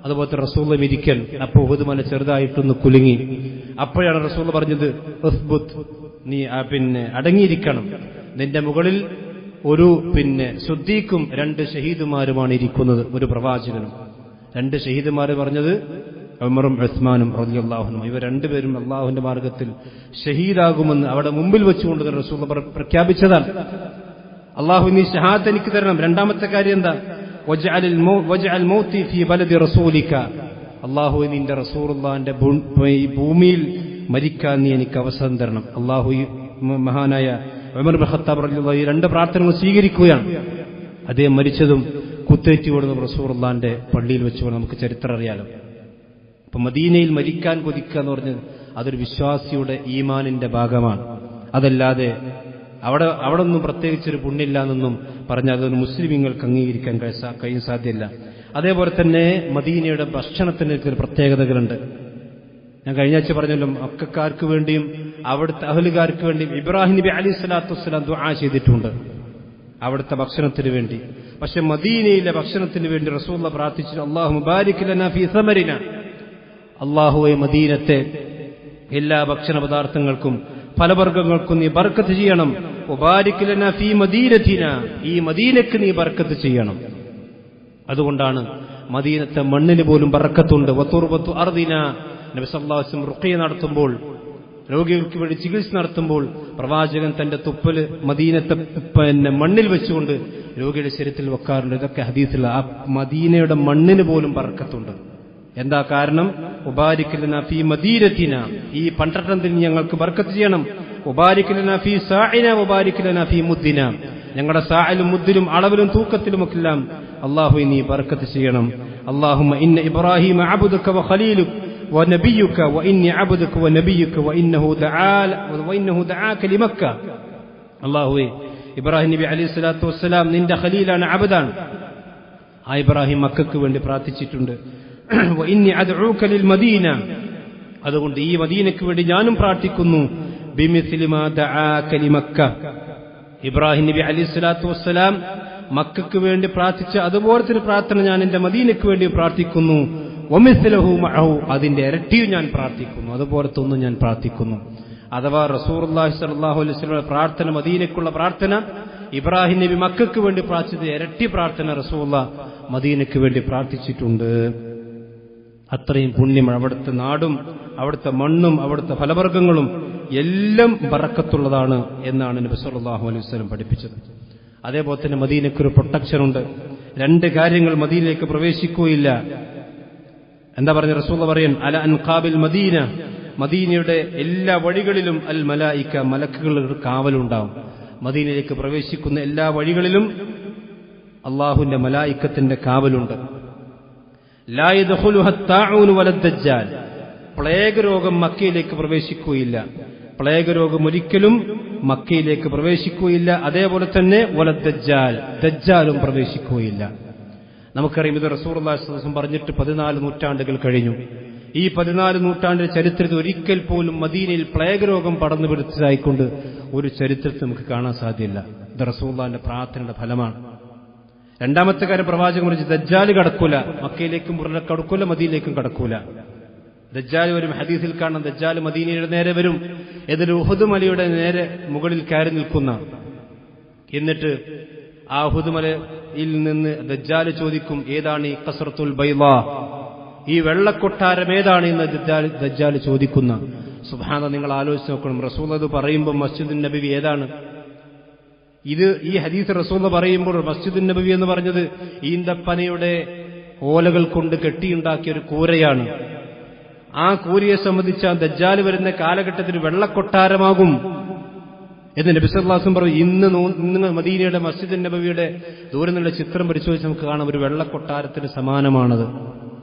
അതുപോലത്തെ റസൂലുള്ളാഹി ഇരിക്കൽ. അപ്പോൾ ഉഹുദ് മല ചെറുതായിട്ടൊന്ന് കുലുങ്ങി. അപ്പോഴാണ് റസൂലുള്ളാഹി പറഞ്ഞത്, ഉസ്ബുത്, നീ അടങ്ങിയിരിക്കണം, നിന്റെ മുകളിൽ ഒരു സുദ്ദീഖും രണ്ട് ഷഹീദുമാരുമാണ് ഇരിക്കുന്നത്, ഒരു പ്രവാചകനും. രണ്ട് ഷഹീദുമാർ പറഞ്ഞത് ഉമറും ഉസ്മാനും റളിയല്ലാഹു അൻഹും. ഇവർ രണ്ടുപേരും അള്ളാഹുവിന്റെ മാർഗത്തിൽ ഷഹീദാകുമെന്ന് അവിടെ മുമ്പിൽ വെച്ചുകൊണ്ട് റസൂലുള്ളാഹി പ്രഖ്യാപിച്ചതാണ്. അള്ളാഹു നീ ഷഹാദത്ത് എനിക്ക് തരണം. രണ്ടാമത്തെ കാര്യം എന്താ? വജ്അൽ മൗതി ഫീ ബലദി റസൂലിക, അള്ളാഹു നിന്റെ റസൂലുള്ളാഹിന്റെ ഭൂമിയിൽ മരിക്കാൻ നീ എനിക്ക് അവസരം തരണം. അള്ളാഹു മഹാനായ ഉമർ ഇബ്നു ഖത്താബ് റളിയല്ലാഹു ഈ രണ്ട് പ്രാർത്ഥനകൾ സ്വീകരിക്കുകയാണ്. അദ്ദേഹം മരിച്ചതും കുത്തേറ്റി കൊടുന്ന റസൂലുള്ളാഹിന്റെ പള്ളിയിൽ വെച്ചുകൊണ്ട് നമുക്ക് ചരിത്രം അറിയാലോ. അപ്പൊ മദീനയിൽ മരിക്കാൻ കൊതിക്കുക എന്ന് പറഞ്ഞത് അതൊരു വിശ്വാസിയുടെ ഈമാനിന്റെ ഭാഗമാണ്. അതല്ലാതെ അവിടെ ഒന്നും പ്രത്യേകിച്ചൊരു പുണ്യമില്ല എന്നൊന്നും പറഞ്ഞാൽ അതൊരു മുസ്ലിമീങ്ങൾക്ക് അംഗീകരിക്കാൻ കഴിയും സാധ്യമല്ല. അതേപോലെ തന്നെ മദീനയുടെ ഭക്ഷണത്തിന് ചില പ്രത്യേകതകളുണ്ട്. ഞാൻ കഴിഞ്ഞ ആഴ്ച പറഞ്ഞല്ലോ, മക്കക്കാർക്ക് വേണ്ടിയും അവിടുത്തെ അഹ്ലുകാർക്ക് വേണ്ടിയും ഇബ്രാഹിം നബി അലൈഹി സ്വലാത്തു വസ്സലാം ദുആ ചെയ്തിട്ടുണ്ട് അവിടുത്തെ ഭക്ഷണത്തിന് വേണ്ടി. പക്ഷെ മദീനയിലെ ഭക്ഷണത്തിന് വേണ്ടി റസൂലുള്ളാഹി പ്രാർത്ഥിച്ചു, അല്ലാഹുമ്മ ബാരിക് ലനാ ഫീ സമരിന, അല്ലാഹുവേ മദീനത്തെ എല്ലാ ഭക്ഷണ പദാർത്ഥങ്ങൾക്കും ഫലവർഗ്ഗങ്ങൾക്കും നീ ബർക്കത്ത് ചെയ്യണം. വബാരിക് ലനാ ഫീ മദീനതിന, ഈ മദീനക്ക് നീ ബർക്കത്ത് ചെയ്യണം. അതുകൊണ്ടാണ് മദീനത്തെ മണ്ണിന് പോലും ബർക്കത്തുണ്ട്. വതുർബത്തു അർദിന, നബി സല്ലല്ലാഹു അലൈഹി വസല്ലം റുഖിയ നടത്തുമ്പോൾ, രോഗികൾക്ക് വേണ്ടി ചികിത്സ നടത്തുമ്പോൾ പ്രവാചകൻ തന്റെ തുപ്പല് മദീനത്തെ മണ്ണിൽ വെച്ചുകൊണ്ട് രോഗിയുടെ ശരീരത്തിൽ വെക്കാറുണ്ട്. ഇതൊക്കെ ഹദീസിൽ. ആ മദീനയുടെ മണ്ണിന് പോലും ബർക്കത്തുണ്ട്. എന്താ കാരണം? ഉബാരിക് ലനാ ഫീ മദീനതിന, ഈ പണ്ടട്ടത്തിൽ ഞങ്ങൾക്ക് ബർക്കത്ത് ചെയ്യണം. ഉബാരിക് ലനാ ഫീ സാഇന വബാരിക് ലനാ ഫീ മുദ്ദിന, ഞങ്ങളുടെ സാഇലും മുദ്ദിലും അളവിലും തൂക്കത്തിലുമൊക്കെല്ലാം അല്ലാഹുവേ നീ ബർക്കത്ത് ചെയ്യണം. അല്ലാഹുമ്മ ഇന്ന ഇബ്രാഹീമ അബ്ദുക വ ഖലീലുക വ നബിയുക വ ഇന്നി അബ്ദുക വ നബിയുക വ ഇന്നഹു ദആക ലിമക്ക. അല്ലാഹുവേ ഇബ്രാഹിം നബി അലൈഹി സ്വലാത്തു വസ്സലാം നിന്റെ ഖലീലാണ്, അബ്ദാണ്. ആ ഇബ്രാഹിം മക്കൾക്ക് വേണ്ടി പ്രാർത്ഥിച്ചിട്ടുണ്ട്. വ ഇന്നി അദ്ഉക ലിൽ മദീന, അതുകൊണ്ട് ഈ മദീനയ്ക്ക് വേണ്ടി ഞാനും പ്രാർത്ഥിക്കുന്നു. ബിമിസ്ലി മാ ദആക ലിമക്ക. ഇബ്രാഹിം നബി അലൈഹി സ്വലാത്തു വസ്സലാം മക്കൾക്ക് വേണ്ടി പ്രാർത്ഥിച്ച അതുപോലത്തെ ഒരു പ്രാർത്ഥന ഞാൻ എന്റെ മദീനയ്ക്ക് വേണ്ടി പ്രാർത്ഥിക്കുന്നു. വമിസ്ലഹു മഅഹു, അതിന്റെ ഇരട്ടിയും ഞാൻ പ്രാർത്ഥിക്കുന്നു, അതുപോലത്തെ ഒന്നും ഞാൻ പ്രാർത്ഥിക്കുന്നു. അഥവാ റസൂലുള്ളാഹി സ്വല്ലല്ലാഹു അലൈഹി വസല്ലം പ്രാർത്ഥന, മദീനയ്ക്കുള്ള പ്രാർത്ഥന, ഇബ്രാഹിം നബി മക്കൾക്ക് വേണ്ടി പ്രാർത്ഥിച്ചത് ഇരട്ടി പ്രാർത്ഥന റസൂലുള്ളാഹി മദീനയ്ക്ക് വേണ്ടി പ്രാർത്ഥിച്ചിട്ടുണ്ട്. അത്രയും പുണ്യം അവിടുത്തെ നാടും അവിടുത്തെ മണ്ണും അവിടുത്തെ ഫലവർഗ്ഗങ്ങളും എല്ലാം ബറക്കത്തുള്ളതാണ് എന്നാണ് നബി സല്ലല്ലാഹു അലൈഹി വസല്ലം പഠിപ്പിച്ചത്. അതേപോലെ തന്നെ മദീനയ്ക്കൊരു പ്രൊട്ടക്ഷൻ ഉണ്ട്. 2 കാര്യങ്ങൾ മദീനയിലേക്ക് പ്രവേശിക്കുകയില്ല. എന്താ പറഞ്ഞ റസൂലുള്ളാഹി പറയും, അല അൻഖാബിൽ മദീന, മദീനയുടെ എല്ലാ വഴികളിലും അൽ മലായിക, മലക്കുകളുടെ കാവലുണ്ടാവും. മദീനയിലേക്ക് പ്രവേശിക്കുന്ന എല്ലാ വഴികളിലും അല്ലാഹുവിന്റെ മലായിക്കത്തിന്റെ കാവലുണ്ട്. ലാ യദ്ഖുലുഹ അത്താഊൻ വലദ് ദജ്ജാൽ, പ്ലേഗ് രോഗം മക്കയിലേക്ക് പ്രവേശിക്കുകയില്ല. പ്ലേഗ് രോഗം ഒരിക്കലും മക്കയിലേക്ക് പ്രവേശിക്കുകയില്ല. അതേപോലെ തന്നെ വലദ് ദജ്ജാൽ, ദജ്ജാലും പ്രവേശിക്കുകയില്ല. നമുക്കറിയാം, ഇത് റസൂലുള്ളാഹി സ്വല്ലല്ലാഹു അലൈഹി വസല്ലം പറഞ്ഞിട്ട് 14 നൂറ്റാണ്ടുകൾ കഴിഞ്ഞു. ഈ 14 നൂറ്റാണ്ടിന്റെ ചരിത്രത്തിൽ ഒരിക്കൽ പോലും മദീനയിൽ പ്ലേഗ് രോഗം പടർന്നു പിടിച്ചതായിക്കൊണ്ട് ഒരു ചരിത്രത്തിൽ നമുക്ക് കാണാൻ സാധ്യമല്ല. ഇത് റസൂലുള്ളാഹിന്റെ പ്രാർത്ഥനയുടെ ഫലമാണ്. രണ്ടാമത്തെ കാര്യം, പ്രവാചകൻ പറഞ്ഞു ദജ്ജാൽ കടക്കൂല, മക്കയിലേക്കും കടക്കൂല, മദീനയിലേക്കും കടക്കൂല. ദജ്ജാൽ വരും, ഹദീസിൽ കാണാം, ദജ്ജാൽ മദീനയുടെ നേരെ വരും, എന്നിട്ട് ഉഹുദ് മലയുടെ നേരെ മുകളിൽ കയറി നിൽക്കുന്ന. എന്നിട്ട് ആ ഉഹുദ് മലയിൽ നിന്ന് ദജ്ജാൽ ചോദിക്കും, ഏതാണ് ഈ ഖസ്റത്തുൽ ബൈളാ, ഈ വെള്ളക്കൊട്ടാരം ഏതാണ് എന്ന് ദജ്ജാൽ ചോദിക്കുന്ന. സുബ്ഹാനല്ലാഹ്, നിങ്ങൾ ആലോചിച്ച് നോക്കണം. റസൂൽ അത് പറയുമ്പോൾ മസ്ജിദുൻ നബവി ഏതാണ്? ഈ ഹദീസ് റസൂൽ പറയുമ്പോൾ മസ്ജിദുൻ നബവി എന്ന് പറഞ്ഞത് ഈന്തപ്പനയുടെ ഓലകൾ കൊണ്ട് കെട്ടിയുണ്ടാക്കിയ ഒരു കൂരയാണ്. ആ കൂരയെ സംബന്ധിച്ച് ആ ദജ്ജാൽ വരുന്ന കാലഘട്ടത്തിൽ വെള്ളക്കൊട്ടാരമാകും എന്ന് നബി സല്ലല്ലാഹു അലൈഹി വസല്ലം പറഞ്ഞു. ഇന്ന് മദീനയുടെ മസ്ജിദുൻ നബവിയുടെ ദൂരെ നിന്നുള്ള ചിത്രം പരിശോധിച്ച് നമുക്ക് കാണാം, ഒരു വെള്ളക്കൊട്ടാരത്തിന് സമാനമാണത്.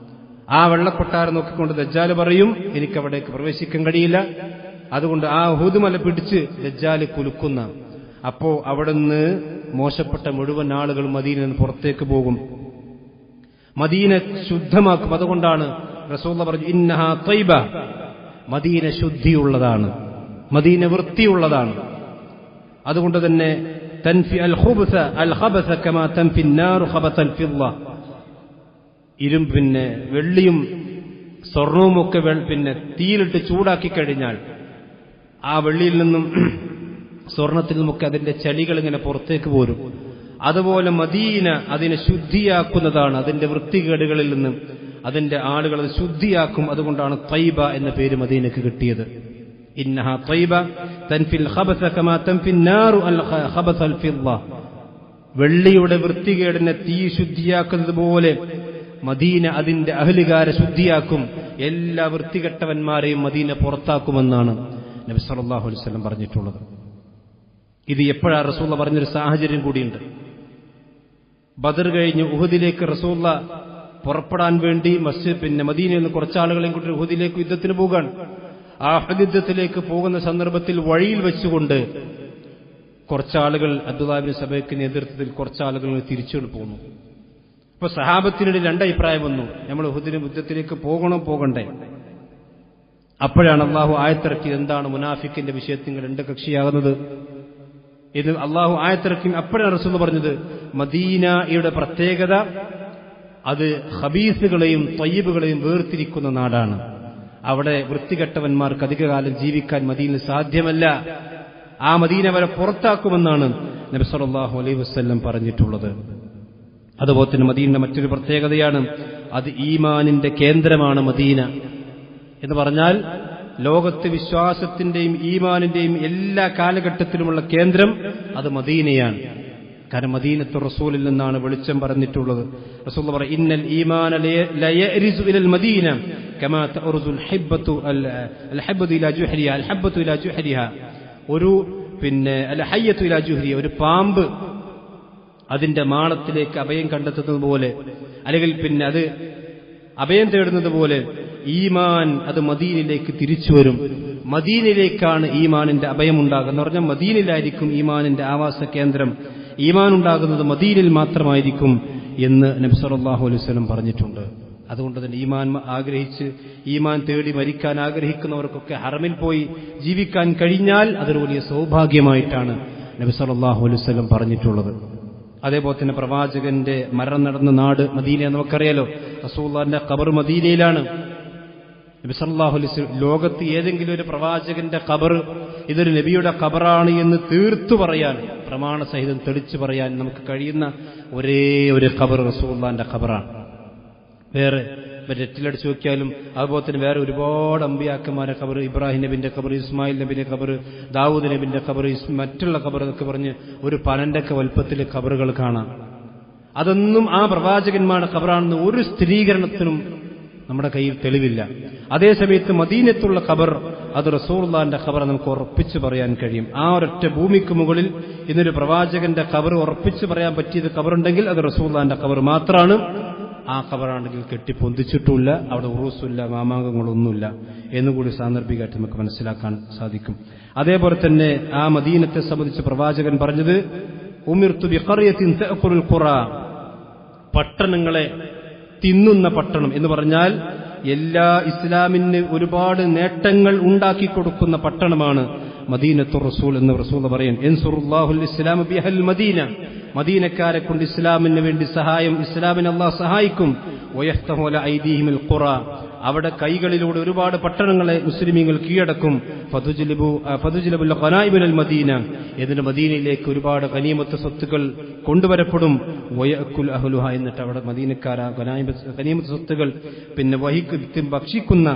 ആ വെള്ളക്കൊട്ടാരം നോക്കിക്കൊണ്ട് ദജ്ജാൽ പറയും, എനിക്കവിടേക്ക് പ്രവേശിക്കാൻ കഴിയില്ല, അതുകൊണ്ട് ആ ഉഹുദ് മല പിടിച്ച് ദജ്ജാൽ കുലുക്കുന്ന. അപ്പോ അവിടുന്ന് മോശപ്പെട്ട മുഴുവൻ ആളുകൾ മദീനയിൽ നിന്ന് പുറത്തേക്ക് പോകും, മദീന ശുദ്ധമാക്കും. അതുകൊണ്ടാണ് റസൂലുള്ളാഹി പറഞ്ഞു, ഇന്നഹാ ത്വയ്ബ, മദീന ശുദ്ധിയുള്ളതാണ്, മദീന വൃത്തിയുള്ളതാണ്. അതുകൊണ്ട് തന്നെ തൻഫി അൽ ഖബസ കമാ തൻഫി النار ഖബസ അൽ ഫിദ്ദ, വെള്ളിയും സ്വർണവുമൊക്കെ തീയിലിട്ട് ചൂടാക്കി കഴിഞ്ഞാൽ ആ വെള്ളിയിൽ നിന്നും സ്വർണത്തിൽ നിന്നുമൊക്കെ അതിന്റെ ചളികൾ ഇങ്ങനെ പുറത്തേക്ക് പോരും. അതുപോലെ മദീന അതിനെ ശുദ്ധിയാക്കുന്നതാണ്, അതിന്റെ വൃത്തികേടുകളിൽ നിന്ന് അതിന്റെ ആളുകൾ അത് ശുദ്ധിയാക്കും. അതുകൊണ്ടാണ് ത്വയ്ബ എന്ന പേര് മദീനക്ക് കിട്ടിയത്. ഇന്നഹാ ത്വയ്ബ തൻഫിൽ ഖബസ കമാ തൻഫിൻ നാറു അൽ ഖബസ അൽ ഫിദ്ദ, വെള്ളിയുടെ വൃത്തികേടിനെ തീ ശുദ്ധിയാക്കുന്നത് പോലെ മദീന അതിന്റെ അഹ്ലുകാരെ ശുദ്ധിയാക്കും. എല്ലാ വൃത്തികെട്ടവന്മാരെയും മദീന പുറത്താക്കുമെന്നാണ് നബി സല്ലല്ലാഹു അലൈഹി വസല്ലം പറഞ്ഞിട്ടുള്ളത്. ഇത് എപ്പോഴാ റസൂലുള്ളാഹി പറഞ്ഞൊരു സാഹചര്യം കൂടിയുണ്ട്. ബദർ കഴിഞ്ഞ് ഉഹുദിലേക്ക് റസൂലുള്ളാഹി പുറപ്പെടാൻ വേണ്ടി മദീനയിൽ നിന്ന് കുറച്ചാളുകളെയും കൂട്ടി ഉഹുദിലേക്ക് യുദ്ധത്തിന് പോകാൻ. ആ യുദ്ധത്തിലേക്ക് പോകുന്ന സന്ദർഭത്തിൽ വഴിയിൽ വെച്ചുകൊണ്ട് കുറച്ചാളുകൾ അബ്ദുല്ലാഹ് ഇബ്നു സബൈക്ക് നേതൃത്വത്തിൽ കുറച്ചാളുകൾ തിരിച്ചുകൊണ്ട് പോകുന്നു. അപ്പൊ സഹാബത്തിനിടെ 2 അഭിപ്രായം വന്നു, നമ്മൾ ഉഹുദിന് യുദ്ധത്തിലേക്ക് പോകണ്ടേ? അപ്പോഴാണ് അള്ളാഹു ആയത്തിറക്കി, എന്താണ് മുനാഫിക്കിന്റെ വിഷയത്തിൽ 2 കക്ഷിയാകുന്നത് എന്ന് അള്ളാഹു ആയത്തിറക്കി. അപ്പോഴാണ് റസൂൽ പറഞ്ഞത്, മദീനയുടെ പ്രത്യേകത അത് ഖബീസുകളെയും ത്വയ്യിബുകളെയും വേർതിരിക്കുന്ന നാടാണ്. അവിടെ വൃത്തികെട്ടവന്മാർക്ക് അധികകാലം ജീവിക്കാൻ മദീനയിൽ സാധ്യമല്ല. ആ മദീന വരെ പുറത്താക്കുമെന്നാണ് നബി സല്ലല്ലാഹു അലൈഹി വസല്ലം പറഞ്ഞിട്ടുള്ളത്. അതുപോലെ തന്നെ മദീനയുടെ മറ്റൊരു പ്രത്യേകതയാണ്, അത് ഈമാനിന്റെ കേന്ദ്രമാണ് മദീന എന്ന് പറഞ്ഞാൽ ലോകത്ത് വിശ്വാസത്തിന്റെയും ഈമാനിന്റെയും എല്ലാ കാലഘട്ടത്തിലുമുള്ള കേന്ദ്രം അത് മദീനയാണ്. കാരണം മദീനത്തു റസൂലിൽ നിന്നാണ് വെളിച്ചം പറഞ്ഞിട്ടുള്ളത്. റസൂൽ പറഞ്ഞു, ഇന്നൽ ഈമാന ലയരിസു ഇലൽ മദീന കമാ തഅറുസുൽ ഹിബ്ബത്തു അൽ ഹബ്ബത്തു ഇലാ ജുഹരിഹ അൽ ഹബ്ബത്തു ഇലാ ജുഹരിഹ, ഒരു അൽ ഹയ്യത്തു ഇലാ ജുഹരിഹ, ഒരു പാമ്പ് അതിന്റെ മാളത്തിലേക്ക് അഭയം കണ്ടെത്തുന്നത് പോലെ, അല്ലെങ്കിൽ പിന്നെ അത് അഭയം തേടുന്നത് പോലെ ഈമാൻ അത് മദീനയിലേക്ക് തിരിച്ചു വരും. മദീനയിലേക്കാണ് ഈമാനിന്റെ അഭയമുണ്ടാകുക എന്ന് പറഞ്ഞാൽ മദീനയിലായിരിക്കും ഈമാനിന്റെ ആവാസ കേന്ദ്രം. ഈമാൻ ഉണ്ടാകുന്നത് മദീനയിൽ മാത്രമായിരിക്കും എന്ന് നബി സല്ലല്ലാഹു അലൈഹി വസല്ലം പറഞ്ഞിട്ടുണ്ട്. അതുകൊണ്ട് തന്നെ ഈമാൻ ആഗ്രഹിച്ച് ഈമാൻ തേടി മരിക്കാൻ ആഗ്രഹിക്കുന്നവർക്കൊക്കെ ഹറമിൽ പോയി ജീവിക്കാൻ കഴിഞ്ഞാൽ അതൊരു വലിയ സൗഭാഗ്യമായിട്ടാണ് നബി സല്ലല്ലാഹു അലൈഹി വസല്ലം പറഞ്ഞിട്ടുള്ളത്. അതേപോലെ തന്നെ പ്രവാചകന്റെ മരണം നടന്ന നാട് മദീന നമുക്കറിയാലോ. റസൂലുള്ളാഹിന്റെ ഖബർ മദീനയിലാണ്. നബി സല്ലല്ലാഹു അലൈഹി വസല്ലം ലോകത്ത് ഏതെങ്കിലും ഒരു പ്രവാചകന്റെ ഖബർ ഇതൊരു നബിയുടെ ഖബറാണ് എന്ന് തീർത്തു പറയാൻ, പ്രമാണസഹിതം തെളിച്ചു പറയാൻ നമുക്ക് കഴിയുന്ന ഒരേ ഒരു ഖബർ റസൂലുള്ളാഹിന്റെ ഖബറാണ്. വേറെ നെറ്റിലടിച്ചു നോക്കിയാലും അതുപോലെ തന്നെ വേറെ ഒരുപാട് അമ്പിയാക്കന്മാരെ ഖബർ, ഇബ്രാഹിം നബിന്റെ ഖബർ, ഇസ്മായിൽ നബിന്റെ ഖബർ, ദാവൂദ് നബിന്റെ ഖബർ, മറ്റുള്ള ഖബർ എന്നൊക്കെ പറഞ്ഞ് ഒരു പനന്റൊക്കെ വലുപ്പത്തിൽ ഖബറുകൾ കാണാം. അതൊന്നും ആ പ്രവാചകന്മാരുടെ ഖബറാണെന്ന് ഒരു സ്ഥിരീകരണത്തിനും നമ്മുടെ കയ്യിൽ തെളിവില്ല. അതേസമയത്ത് മദീനത്തുള്ള ഖബർ അത് റസൂലുള്ളാഹിന്റെ ഖബർ നമുക്ക് ഉറപ്പിച്ചു പറയാൻ കഴിയും. ആ ഒരൊറ്റ ഭൂമിക്ക് മുകളിൽ ഇന്നൊരു പ്രവാചകന്റെ ഖബർ ഉറപ്പിച്ചു പറയാൻ പറ്റിയത് ഖബറുണ്ടെങ്കിൽ അത് റസൂലുള്ളാഹിന്റെ ഖബർ മാത്രമാണ്. ആ ഖബറാണെങ്കിൽ കെട്ടിപ്പൊന്തിച്ചിട്ടുമില്ല, അവിടെ ഉറൂസുമില്ല, മാമാങ്കങ്ങളൊന്നുമില്ല എന്നുകൂടി സാന്ദർഭികമായിട്ട് നമുക്ക് മനസ്സിലാക്കാൻ സാധിക്കും. അതേപോലെ തന്നെ ആ മദീനത്തെ സംബന്ധിച്ച് പ്രവാചകൻ പറഞ്ഞത് ഉമിർതു ബിഖറിയത്തിൻ തഅകുലുൽ ഖുറാ, പട്ടണങ്ങളെ തിന്നുന്ന പട്ടണം എന്ന് പറഞ്ഞാൽ എല്ലാ ഇസ്ലാമിന് ഒരുപാട് നേട്ടങ്ങൾ ഉണ്ടാക്കിക്കൊടുക്കുന്ന പട്ടണമാണ് മദീനത്തു റസൂൽ എന്ന് റസൂൽ പറയും. യൻസുറുല്ലാഹുൽ ഇസ്ലാമ ബിഹൽ മദീന, മദീനക്കാരെ കൊണ്ട് ഇസ്ലാമിന് വേണ്ടി സഹായം, ഇസ്ലാമിനെ അല്ലാഹു സഹായിക്കും. വയഫ്തഹു അലാ ഐദീഹിമിൽ ഖുറാ, അവിടെ കൈകളിലൂടെ ഒരുപാട് പട്ടണങ്ങളെ മുസ്ലിമീങ്ങൾ കീഴടക്കും. ഫതുജ്ലിബുൽ ഖനായിമിനൽ മദീന, ഇതിന്റെ മദീനയിലേക്ക് ഒരുപാട് ഗനീമത്ത് സ്വത്തുക്കൾ കൊണ്ടുവരപ്പെടും. വയഅകുൽ അഹ്ലുഹ, എന്നിട്ട് അവിടെ മദീനക്കാർ ഗനീമത്ത് സ്വത്തുക്കൾ പിന്നെ ഭക്ഷിക്കുന്ന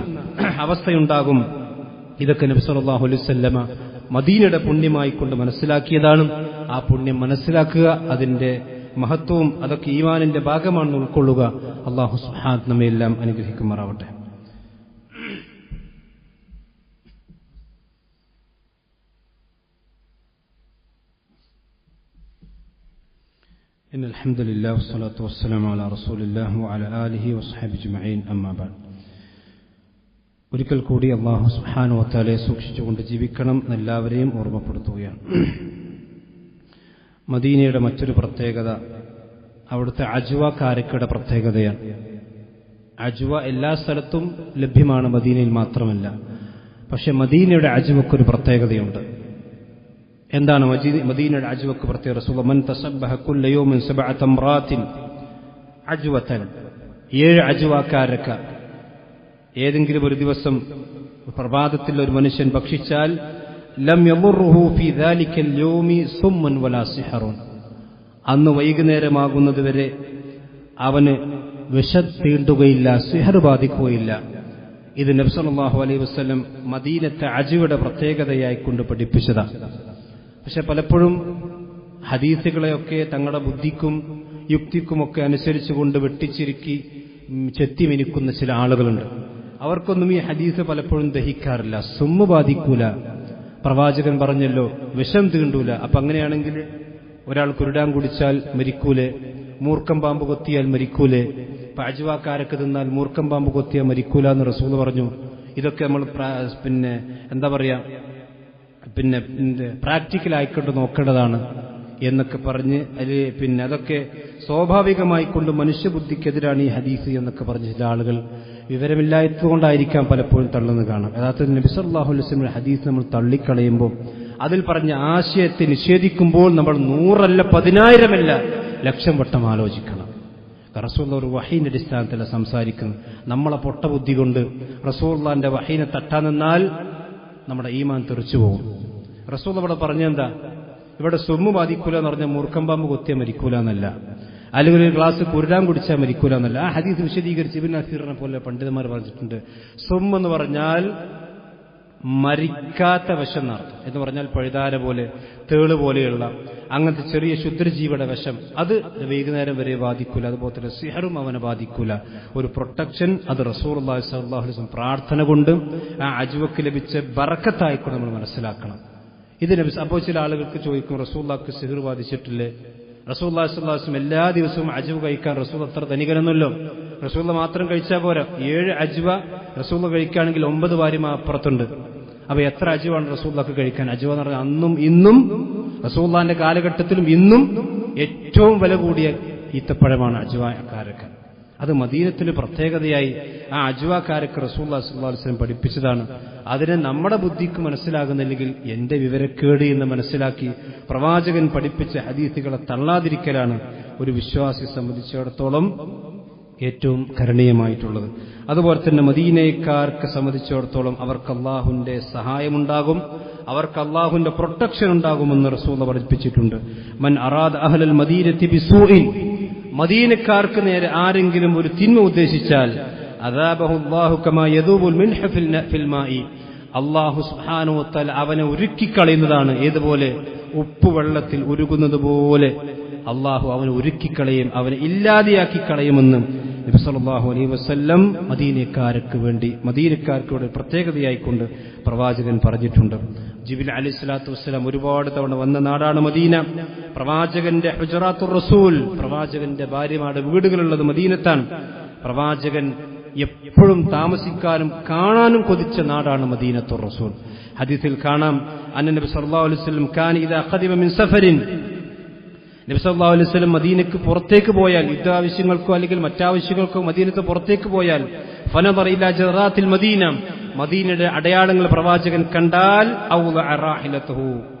അവസ്ഥയുണ്ടാകും. ഇതൊക്കെ നബി സല്ലല്ലാഹു അലൈഹി വസല്ലമ മദീനയുടെ പുണ്യമായി കൊണ്ട് മനസ്സിലാക്കിയതാണ്. ആ പുണ്യം മനസ്സിലാക്കുക, അതിന്റെ മഹത്വവും അതൊക്കെ ഈമാനിന്റെ ഭാഗമാണെന്ന് ഉൾക്കൊള്ളുക. അല്ലാഹു സുബ്ഹാനഹു നമ്മയെല്ലാം അനുഗ്രഹിക്കുമാറാവട്ടെ. ഇന്നൽ ഹംദുലില്ലാഹി വസ്സലാത്തു വസ്സലാമു അലാ റസൂലില്ലാഹി വഅലാ ആലിഹി വസ്ഹബിഹി അജ്മഈൻ, അമ്മാ ബഅദ്. ഒരിക്കൽ കൂടി അല്ലാഹു സുബ്ഹാനഹു വ തആലയെ സൂക്ഷിച്ചുകൊണ്ട് ജീവിക്കണം എന്നെല്ലാവരെയും ഓർമ്മപ്പെടുത്തുകയാണ്. മദീനയുടെ മറ്റൊരു പ്രത്യേകത അവിടുത്തെ അജ്വ കാരക്കയുടെ പ്രത്യേകതയാണ്. അജ്വ എല്ലാ സ്ഥലത്തും ലഭ്യമാണ്, മദീനയിൽ മാത്രമല്ല. പക്ഷെ മദീനയുടെ അജ്വക്കൊരു പ്രത്യേകതയുണ്ട്. എന്താണ് മദീനയുടെ അജ്വക്ക് പ്രത്യേകത? റസൂലുള്ളാഹി മൻ തസബ്ബഹ കുല്ല യൗമിൻ 7 തംറാത്തിൻ അജ്വതൻ, 7 അജ്വക്കാരക്ക ഏതെങ്കിലും ഒരു ദിവസം പ്രഭാതത്തിൽ ഒരു മനുഷ്യൻ ഭക്ഷിച്ചാൽ ലം യമുറുഹു ഫീ ദാലിക്കൽ യൗമി സുമ്മൻ വലാ സിഹറുൻ, അന്ന് വൈകുന്നേരമാകുന്നതുവരെ അവന് വിഷം തീണ്ടുകയില്ല, സിഹർ ബാധിക്കുകയില്ല. ഇത് നബി സല്ലല്ലാഹു അലൈഹി വസല്ലം മദീനത്തെ അജ്വയുടെ പ്രത്യേകതയായി കൊണ്ട് പഠിപ്പിച്ചതാണ്. പക്ഷെ പലപ്പോഴും ഹദീസുകളെയൊക്കെ തങ്ങളുടെ ബുദ്ധിക്കും യുക്തിക്കുമൊക്കെ അനുസരിച്ചുകൊണ്ട് വെട്ടിച്ചിരുക്കി ചെത്തിമിനിക്കുന്ന ചില ആളുകളുണ്ട്. അവർക്കൊന്നും ഈ ഹദീസ് പലപ്പോഴും ദഹിക്കാറില്ല. സുമ്മ ബാധിക്കൂല, പ്രവാചകൻ പറഞ്ഞല്ലോ, വിഷം തീണ്ടൂല. അപ്പൊ അങ്ങനെയാണെങ്കിൽ ഒരാൾ കുരുടാൻ കുടിച്ചാൽ മരിക്കൂലേ? മൂർക്കം പാമ്പ് കൊത്തിയാൽ മരിക്കൂലേ? അജ്വാക്കാരൊക്കെ തിന്നാൽ മൂർക്കം പാമ്പ് കൊത്തിയാൽ മരിക്കൂല എന്ന് റസൂൽ പറഞ്ഞു. ഇതൊക്കെ നമ്മൾ പിന്നെ എന്താ പറയാ, പിന്നെ പ്രാക്ടിക്കലായിക്കൊണ്ട് നോക്കേണ്ടതാണ് എന്നൊക്കെ പറഞ്ഞ് പിന്നെ അതൊക്കെ സ്വാഭാവികമായിക്കൊണ്ട് മനുഷ്യബുദ്ധിക്കെതിരാണ് ഈ ഹദീസ് എന്നൊക്കെ പറഞ്ഞ ചില ആളുകൾ വിവരമില്ലാത്തതുകൊണ്ടായിരിക്കാം പലപ്പോഴും തള്ളുന്നത് കാണാം. യഥാർത്ഥത്തിൽ നബി സല്ലല്ലാഹു അലൈഹി വസല്ലം ഹദീസ് നമ്മൾ തള്ളിക്കളയുമ്പോൾ, അതിൽ പറഞ്ഞ ആശയത്തെ നിഷേധിക്കുമ്പോൾ നമ്മൾ 100 അല്ല 10,000 അല്ല 1,00,000 വട്ടം ആലോചിക്കണം. റസൂലുള്ളാഹി ഒരു വഹീന്റെ അടിസ്ഥാനത്തില സംസാരിക്കുന്നത്. നമ്മളെ പൊട്ടബുദ്ധി കൊണ്ട് റസൂലുള്ളാഹിന്റെ വഹീനെ തട്ടാൻ നിന്നാൽ നമ്മുടെ ഈമാൻ തെറിച്ചു പോകും. റസൂൽ ഇവിടെ പറഞ്ഞെന്താ? ഇവിടെ സുമ്മു ബാധിക്കൂല എന്ന് പറഞ്ഞാൽ മൂർക്കം പാമ്പ് കൊത്തിയാൽ മരിക്കൂല എന്നല്ല, അല്ലെങ്കിൽ ഒരു ഗ്ലാസ് കുരുടാൻ കുടിച്ചാൽ മരിക്കൂല എന്നല്ല. ആ ഹദീസ് വിശദീകരിച്ച് ഇബ്നു അസീറിനെ പോലെ പണ്ഡിതന്മാർ പറഞ്ഞിട്ടുണ്ട്. സും എന്ന് പറഞ്ഞാൽ മരിക്കാത്ത വിഷം എന്നർത്ഥം. എന്ന് പറഞ്ഞാൽ പഴുതാര പോലെ, തേള് പോലെയുള്ള അങ്ങനത്തെ ചെറിയ ക്ഷുദ്രജീവിയുടെ വിഷം, അത് വൈകുന്നേരം വരെ ബാധിക്കൂല. അതുപോലെ തന്നെ സിഹറും അവനെ ബാധിക്കൂല. ഒരു പ്രൊട്ടക്ഷൻ അത് റസൂലുള്ളാഹി സ്വല്ലല്ലാഹു അലൈഹി വസല്ലം പ്രാർത്ഥന കൊണ്ട് ആ അജ്വക്ക് ലഭിച്ച ബറക്കത്തായിക്കൊണ്ട് നമ്മൾ മനസ്സിലാക്കണം. ഇത് അപ്പോൾ ചില ആളുകൾക്ക് ചോദിക്കും, റസൂലുള്ളാഹിക്ക് സിഹർ ബാധിച്ചിട്ടില്ലേ? റസൂലുള്ളാഹി സ്വല്ലല്ലാഹു അലൈഹി വസല്ലം എല്ലാ ദിവസവും അജ്വ കഴിക്കാൻ റസൂൽ അത്ര ധനികനൊന്നുമല്ലോ. റസൂൽ മാത്രം കഴിച്ചാൽ പോരാ, 7 അജ്വ റസൂൽ കഴിക്കുകയാണെങ്കിൽ 9 ഭാര്യമാർ അപ്പുറത്തുണ്ട്. അപ്പൊ എത്ര അജ്വാണ് റസൂലുള്ളാഹിക്ക് കഴിക്കാൻ? അജ്വ എന്ന് പറഞ്ഞാൽ അന്നും ഇന്നും റസൂലുള്ളാഹിന്റെ കാലഘട്ടത്തിലും ഇന്നും ഏറ്റവും വില കൂടിയ ഈത്തപ്പഴമാണ് അജ്വാക്കാരക്ക്. അത് മദീനത്തിന് പ്രത്യേകതയായി ആ അജ്വാക്കാരക്ക് റസൂലുള്ളാഹി സ്വല്ലല്ലാഹു അലൈഹി വസല്ലം പഠിപ്പിച്ചതാണ്. അതിനെ നമ്മുടെ ബുദ്ധിക്ക് മനസ്സിലാകുന്നില്ലെങ്കിൽ എന്റെ വിവരക്കേട് എന്ന് മനസ്സിലാക്കി പ്രവാചകൻ പഠിപ്പിച്ച ഹദീസുകളെ തള്ളാതിരിക്കലാണ് ഒരു വിശ്വാസിയെ സംബന്ധിച്ചിടത്തോളം ഏറ്റവും കരണീയമായിട്ടുള്ളത്. അതുപോലെ തന്നെ മദീനക്കാർക്ക് സംബന്ധിച്ചിടത്തോളം അവർക്ക് അല്ലാഹുവിന്റെ സഹായമുണ്ടാകും, അവർക്ക് അല്ലാഹുവിന്റെ പ്രൊട്ടക്ഷൻ ഉണ്ടാകുമെന്ന് റസൂൽ പഠിപ്പിച്ചിട്ടുണ്ട്. മൻ അറാദ അഹ്ലൽ മദീനത്തി ബിസൂഇൻ, മദീനക്കാർക്ക് നേരെ ആരെങ്കിലും ഒരു തിന്മ ഉദ്ദേശിച്ചാൽ അദാബഹു അല്ലാഹു കമാ യദൂബുൽ മിൻഹ ഫിൽ മാഇ, അല്ലാഹു സുബ്ഹാനഹു വ തആല അവനെ ഉരുക്കിക്കളയുന്നതാണ്. ഏതുപോലെ? ഉപ്പുവെള്ളത്തിൽ ഉരുകുന്നത് പോലെ അള്ളാഹു അവനെ ഉരുക്കിക്കളയും, അവനെ ഇല്ലാതെയാക്കി കളയുമെന്ന് നബി സല്ലല്ലാഹു അലൈഹി വസല്ലം മദീനക്കാർക്ക് വേണ്ടി പ്രത്യേകതയായിക്കൊണ്ട് പ്രവാചകൻ പറഞ്ഞിട്ടുണ്ട്. ജിബ്രീൽ അലൈഹിസ്സലാത്തു വസ്സലാം ഒരുപാട് തവണ വന്ന നാടാണ് മദീന. പ്രവാചകന്റെ ഹുജറാത്തുർ റസൂൽ, പ്രവാചകന്റെ ഭാര്യമാരുടെ വീടുകളുള്ളത് മദീനത്താണ്. പ്രവാചകൻ എപ്പോഴും താമസിക്കാനും കാണാനും കൊതിച്ച നാടാണ് മദീനത്തുർ റസൂൽ. ഹദീസിൽ കാണാം, അന്ന നബി സല്ലല്ലാഹു അലൈഹി വസല്ലം കാന ഇദാ ഖദിമ മിൻ സഫരിൻ, നബി സല്ലല്ലാഹു അലൈഹി വസല്ലം മദീനക്ക് പുറത്തേക്ക് പോയാൽ, യുദ്ധാവശ്യങ്ങൾക്കോ അല്ലെങ്കിൽ മറ്റാവശ്യങ്ങൾക്കോ മദീനത്ത് പുറത്തേക്ക് പോയാൽ, ഫനദറ ഇലാ ജറാത്തിൽ മദീന, മദീനയുടെ അടയാളങ്ങൾ പ്രവാചകൻ കണ്ടാൽ ഔളഅ റാഹിലതുഹു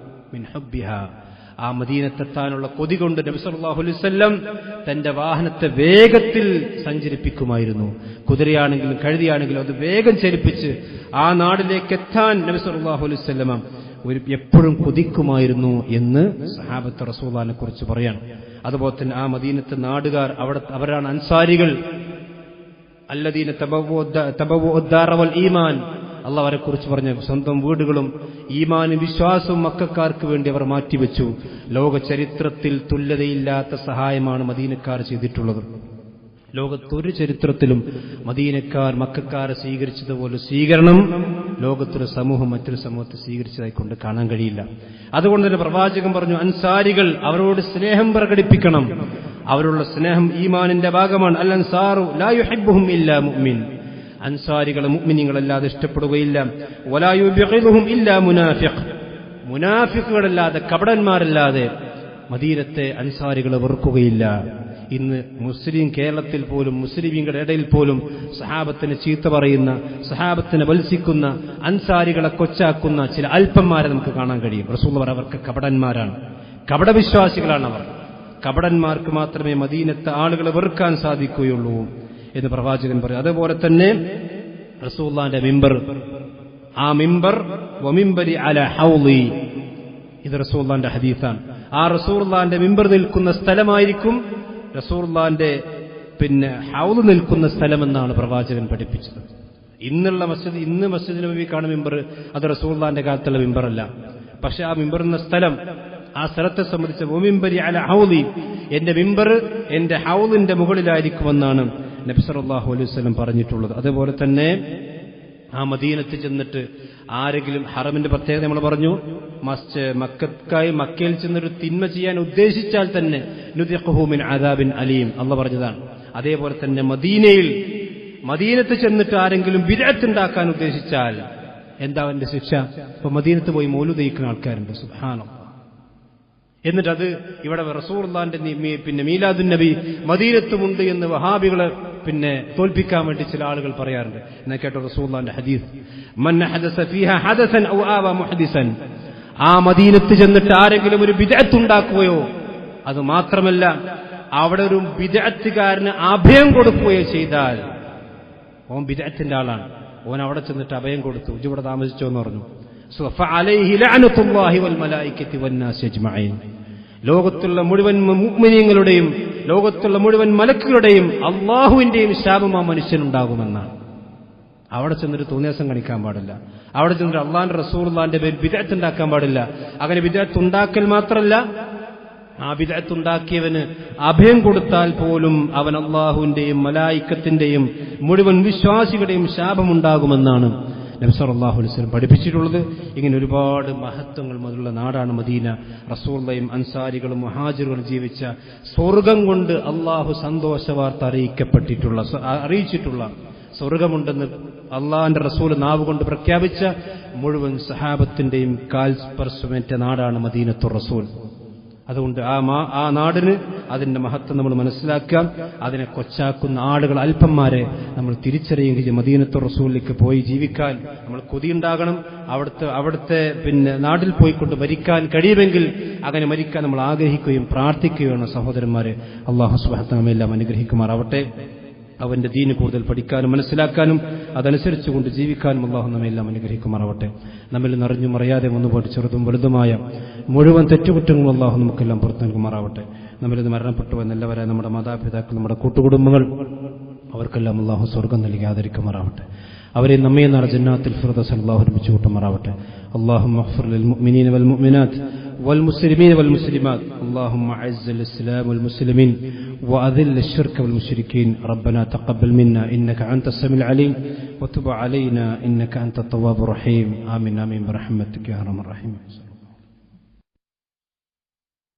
മിൻ ഹബ്ബിഹാ, ആ മദീനത്തെത്താനുള്ള കൊതി കൊണ്ട് നബി സല്ലല്ലാഹു അലൈഹി വസല്ലം തന്റെ വാഹനത്തെ വേഗത്തിൽ സഞ്ചരിപ്പിക്കുമായിരുന്നു. കുതിരയാണെങ്കിലും കഴുതിയാണെങ്കിലും അത് വേഗം ചലിപ്പിച്ച് ആ നാടിലേക്ക് എത്താൻ നബി സല്ലല്ലാഹു അലൈഹി വസല്ലം എപ്പോഴും കൊതിക്കുമായിരുന്നു എന്ന് സഹാബത്ത് റസൂലുള്ളാഹിനെ കുറിച്ച് പറയാണ്. അതുപോലെ തന്നെ ആ മദീനത്തെ നാടുകാർ അവരാണ് അൻസാരികൾ. അല്ലദീന തബവ്വഉദ്ദാറ വൽ ഈമാൻ, അള്ളാഹു അവരെ കുറിച്ച് പറഞ്ഞ സ്വന്തം വീടുകളും ഈമാനും വിശ്വാസവും മക്കക്കാർക്ക് വേണ്ടി അവർ മാറ്റിവെച്ചു. ലോക ചരിത്രത്തിൽ തുല്യതയില്ലാത്ത സഹായമാണ് മദീനക്കാർ ചെയ്തിട്ടുള്ളത്. ലോകത്തൊരു ചരിത്രത്തിലും മദീനക്കാർ മക്കക്കാരെ സ്വീകരിച്ചതുപോലെ സ്വീകരണം ലോകത്തൊരു സമൂഹം മറ്റൊരു സമൂഹത്തെ സ്വീകരിച്ചതായിക്കൊണ്ട് കാണാൻ കഴിയില്ല. അതുകൊണ്ട് തന്നെ പ്രവാചകൻ പറഞ്ഞു, അൻസാരികൾ അവരോട് സ്നേഹം പ്രകടിപ്പിക്കണം. അവരുള്ള സ്നേഹം ഈമാനിന്റെ ഭാഗമാണ്. അൽ അൻസാറു ലാ യുഹിബ്ബുഹും ഇല്ലാ മുഅ്മിൻ, അൻസാരികളെ മുഅ്മിനീങ്ങളല്ലാതെ ഇഷ്ടപ്പെടുകയില്ല. വലാ യുബ്ഗിദുഹും ഇല്ലാ മുനാഫിഖ്, മുനാഫിഖുകളല്ലാതെ കപടന്മാരല്ലാതെ മദീനത്തെ അൻസാരികളെ വെറുക്കുകയില്ല. ഇന്ന് മുസ്ലിം കേരളത്തിൽ പോലും മുസ്ലിമീങ്ങളുടെ ഇടയിൽ പോലും സഹാബത്തിനെ ചീത്ത പറയുന്ന, സഹാബത്തിനെ വത്സിക്കുന്ന, അൻസാരികളെ കൊച്ചാക്കുന്ന ചില അല്പന്മാരെ നമുക്ക് കാണാൻ കഴിയും. റസൂലുള്ളാഹി അവർക്ക് കപടന്മാരാണ്, കപടവിശ്വാസികളാണ് അവർ. കപടന്മാർക്ക് മാത്രമേ മദീനത്തെ ആളുകളെ വെറുക്കാൻ സാധിക്കുകയുള്ളൂ എന്ന് പ്രവാചകൻ പറയും. അതുപോലെ തന്നെ റസൂലുള്ളാഹിന്റെ മിമ്പർ, ആ മിമ്പർ വമിമ്പരി അല ഹൗളി, ഇത് റസൂലുള്ളാഹിന്റെ ഹദീസാണ്. ആ റസൂലുള്ളാഹിന്റെ മിമ്പർ നിൽക്കുന്ന സ്ഥലമായിരിക്കും റസൂലുള്ളാഹിന്റെ ഹൗള് നിൽക്കുന്ന സ്ഥലമെന്നാണ് പ്രവാചകൻ പഠിപ്പിച്ചത്. ഇന്ന് മസ്ജിദ് നബവി കാണുന്ന മിമ്പർ അത് റസൂലുള്ളാഹിന്റെ കാലത്തുള്ള മിമ്പറല്ല. പക്ഷെ ആ മിമ്പർ എന്ന സ്ഥലം, ആ സ്ഥലത്തെ സംബന്ധിച്ച് വമിമ്പരി അല ഹൗളി, എന്റെ മിമ്പർ എന്റെ ഹൗളിന്റെ മുകളിലായിരിക്കുമെന്നാണ് നബി സല്ലല്ലാഹു അലൈഹി വസല്ലം പറഞ്ഞിട്ടുള്ളത്. അതുപോലെ തന്നെ ആ മദീനത്ത് ചെന്നിട്ട് ആരെങ്കിലും, ഹറമിന്റെ പ്രത്യേകത നമ്മൾ പറഞ്ഞു, മക്കയിൽ ചെന്നൊരു തിന്മ ചെയ്യാൻ ഉദ്ദേശിച്ചാൽ തന്നെ നുദിഖുഹു മിൻ അദാബിൻ അലീം, അള്ളാഹു പറഞ്ഞതാണ്. അതേപോലെ തന്നെ മദീനത്ത് ചെന്നിട്ട് ആരെങ്കിലും ബിദ്അത്ത് ഉണ്ടാക്കാൻ ഉദ്ദേശിച്ചാൽ എന്താ അവന്റെ ശിക്ഷ? ഇപ്പൊ മദീനത്ത് പോയി മൗലൂദ് കഴിക്കുന്ന ആൾക്കാരുണ്ട്, സുബ്ഹാനല്ലാഹ്. എന്നിട്ട് അത് ഇവിടെ റസൂലുള്ളാഹിന്റെ മീലാദുൻ നബി മദീനത്തുമുണ്ട് എന്ന് വഹാബികളെ തോൽപ്പിക്കാൻ വേണ്ടി ചില ആളുകൾ പറയാറുണ്ട്. എന്നാ കേട്ടോ റസൂലുള്ളാഹിന്റെ ഹദീസ്, മൻ ഹദസ ഫീഹാ ഹദസൻ ഔ ആവ മുഹദിസൻ, ആ മദീനത്ത് ചെന്നിട്ട് ആരെങ്കിലും ഒരു ബിദ്അത്ത് ഉണ്ടാക്കുകയോ, അത് മാത്രമല്ല അവിടെ ഒരു ബിദ്അത്തുകാരന് അഭയം കൊടുക്കുകയോ ചെയ്താൽ, ഓൻ ബിദ്അത്തിന്റെ ആളാണ്, ഓൻ അവിടെ ചെന്നിട്ട് അഭയം കൊടുത്തു, ഇവിടെ താമസിച്ചോ എന്ന് പറഞ്ഞു, ഫഅലൈഹി ലഅനത്തുല്ലാഹി വൽ മലായികത്തി വന്നാസ് അജ്മഈൻ, ലോകത്തുള്ള മുഴുവൻ മുഅ്മിനീങ്ങളുടെയും ലോകത്തുള്ള മുഴുവൻ മലക്കുകളുടെയും അള്ളാഹുവിന്റെയും ശാപം ആ മനുഷ്യനുണ്ടാകുമെന്നാണ്. അവിടെ ചെന്നിട്ട് തോന്നിയാസം കാണിക്കാൻ പാടില്ല, അവിടെ ചെന്നിട്ട് അള്ളാഹിന്റെ റസൂലുള്ളാഹിന്റെ പേരിൽ ബിദ്അത്ത് ഉണ്ടാക്കാൻ പാടില്ല. അങ്ങനെ ബിദ്അത്ത് ഉണ്ടാക്കൽ മാത്രമല്ല, ആ ബിദ്അത്ത് ഉണ്ടാക്കിയവന് അഭയം കൊടുത്താൽ പോലും അവൻ അള്ളാഹുവിന്റെയും മലായികത്തിന്റെയും മുഴുവൻ വിശ്വാസികളുടെയും ശാപമുണ്ടാകുമെന്നാണ് നബി സല്ലല്ലാഹു അലൈഹി വസല്ലം പഠിപ്പിച്ചിട്ടുള്ളത്. ഇങ്ങനെ ഒരുപാട് മഹത്വങ്ങൾ മുതലുള്ള നാടാണ് മദീന. റസൂലുള്ളാഹിയും അൻസാരികളും മുഹാജിറുകളും ജീവിച്ച സ്വർഗം കൊണ്ട് അള്ളാഹു സന്തോഷ വാർത്ത അറിയിച്ചിട്ടുള്ള സ്വർഗമുണ്ടെന്ന് അള്ളാഹിന്റെ റസൂൽ നാവ് കൊണ്ട് പ്രഖ്യാപിച്ച മുഴുവൻ സഹാബത്തിന്റെയും കാൽ സ്പർശമേറ്റ നാടാണ് മദീനത്തുർ റസൂൽ. അതുകൊണ്ട് ആ നാടിന് അതിന്റെ മഹത്വം നമ്മൾ മനസ്സിലാക്കുക. അതിനെ കൊച്ചാക്കുന്ന ആളുകൾ അല്പന്മാരെ നമ്മൾ തിരിച്ചറിയുകയും മദീനത്തുർ റസൂലിലേക്ക് പോയി ജീവിക്കാൻ നമ്മൾ കൊതിയുണ്ടാകണം. അവിടുത്തെ നാട്ടിൽ പോയിക്കൊണ്ട് മരിക്കാൻ കഴിയുമെങ്കിൽ അങ്ങനെ മരിക്കാൻ നമ്മൾ ആഗ്രഹിക്കുകയും പ്രാർത്ഥിക്കുകയാണ് സഹോദരന്മാരെ. അല്ലാഹു സുബ്ഹാനഹു വ തആല എല്ലാം അനുഗ്രഹിക്കുമാറാവട്ടെ. അവന്റെ ദീന് കൂടുതൽ പഠിക്കാനും മനസ്സിലാക്കാനും അതനുസരിച്ചുകൊണ്ട് ജീവിക്കാനും അള്ളാഹു നമ്മെല്ലാം അനുഗ്രഹിക്കുമാറാവട്ടെ. നമ്മിൽ നിറഞ്ഞും അറിയാതെ വന്നുപോയിട്ട് ചെറുതും വലുതുമായ മുഴുവൻ തെറ്റുകുറ്റങ്ങളും അള്ളാഹു നമുക്കെല്ലാം പുറത്തു നൽകുമാറാവട്ടെ. നമ്മളിത് മരണപ്പെട്ടു എന്നെല്ലാവരായ നമ്മുടെ മാതാപിതാക്കൾ, നമ്മുടെ കൂട്ടുകുടുംബങ്ങൾ, അവർക്കെല്ലാം അള്ളാഹു സ്വർഗം നൽകി ആദരിക്കുമാറാവട്ടെ. അവരെ നമ്മെ നാളെ ജന്നാത്തുൽ ഫിർദൗസ് അല്ലാഹു ഒരുമിച്ച് കൂട്ടുമാറാവട്ടെ. اللهم اغفر للمؤمنين والمؤمنات والمسلمين والمسلمات. اللهم اعز الاسلام والمسلمين واذل الشرك والمشركين. ربنا تقبل منا انك انت السميع العليم وتب علينا انك انت التواب الرحيم. آمين آمين برحمتك يا ارحم الراحمين.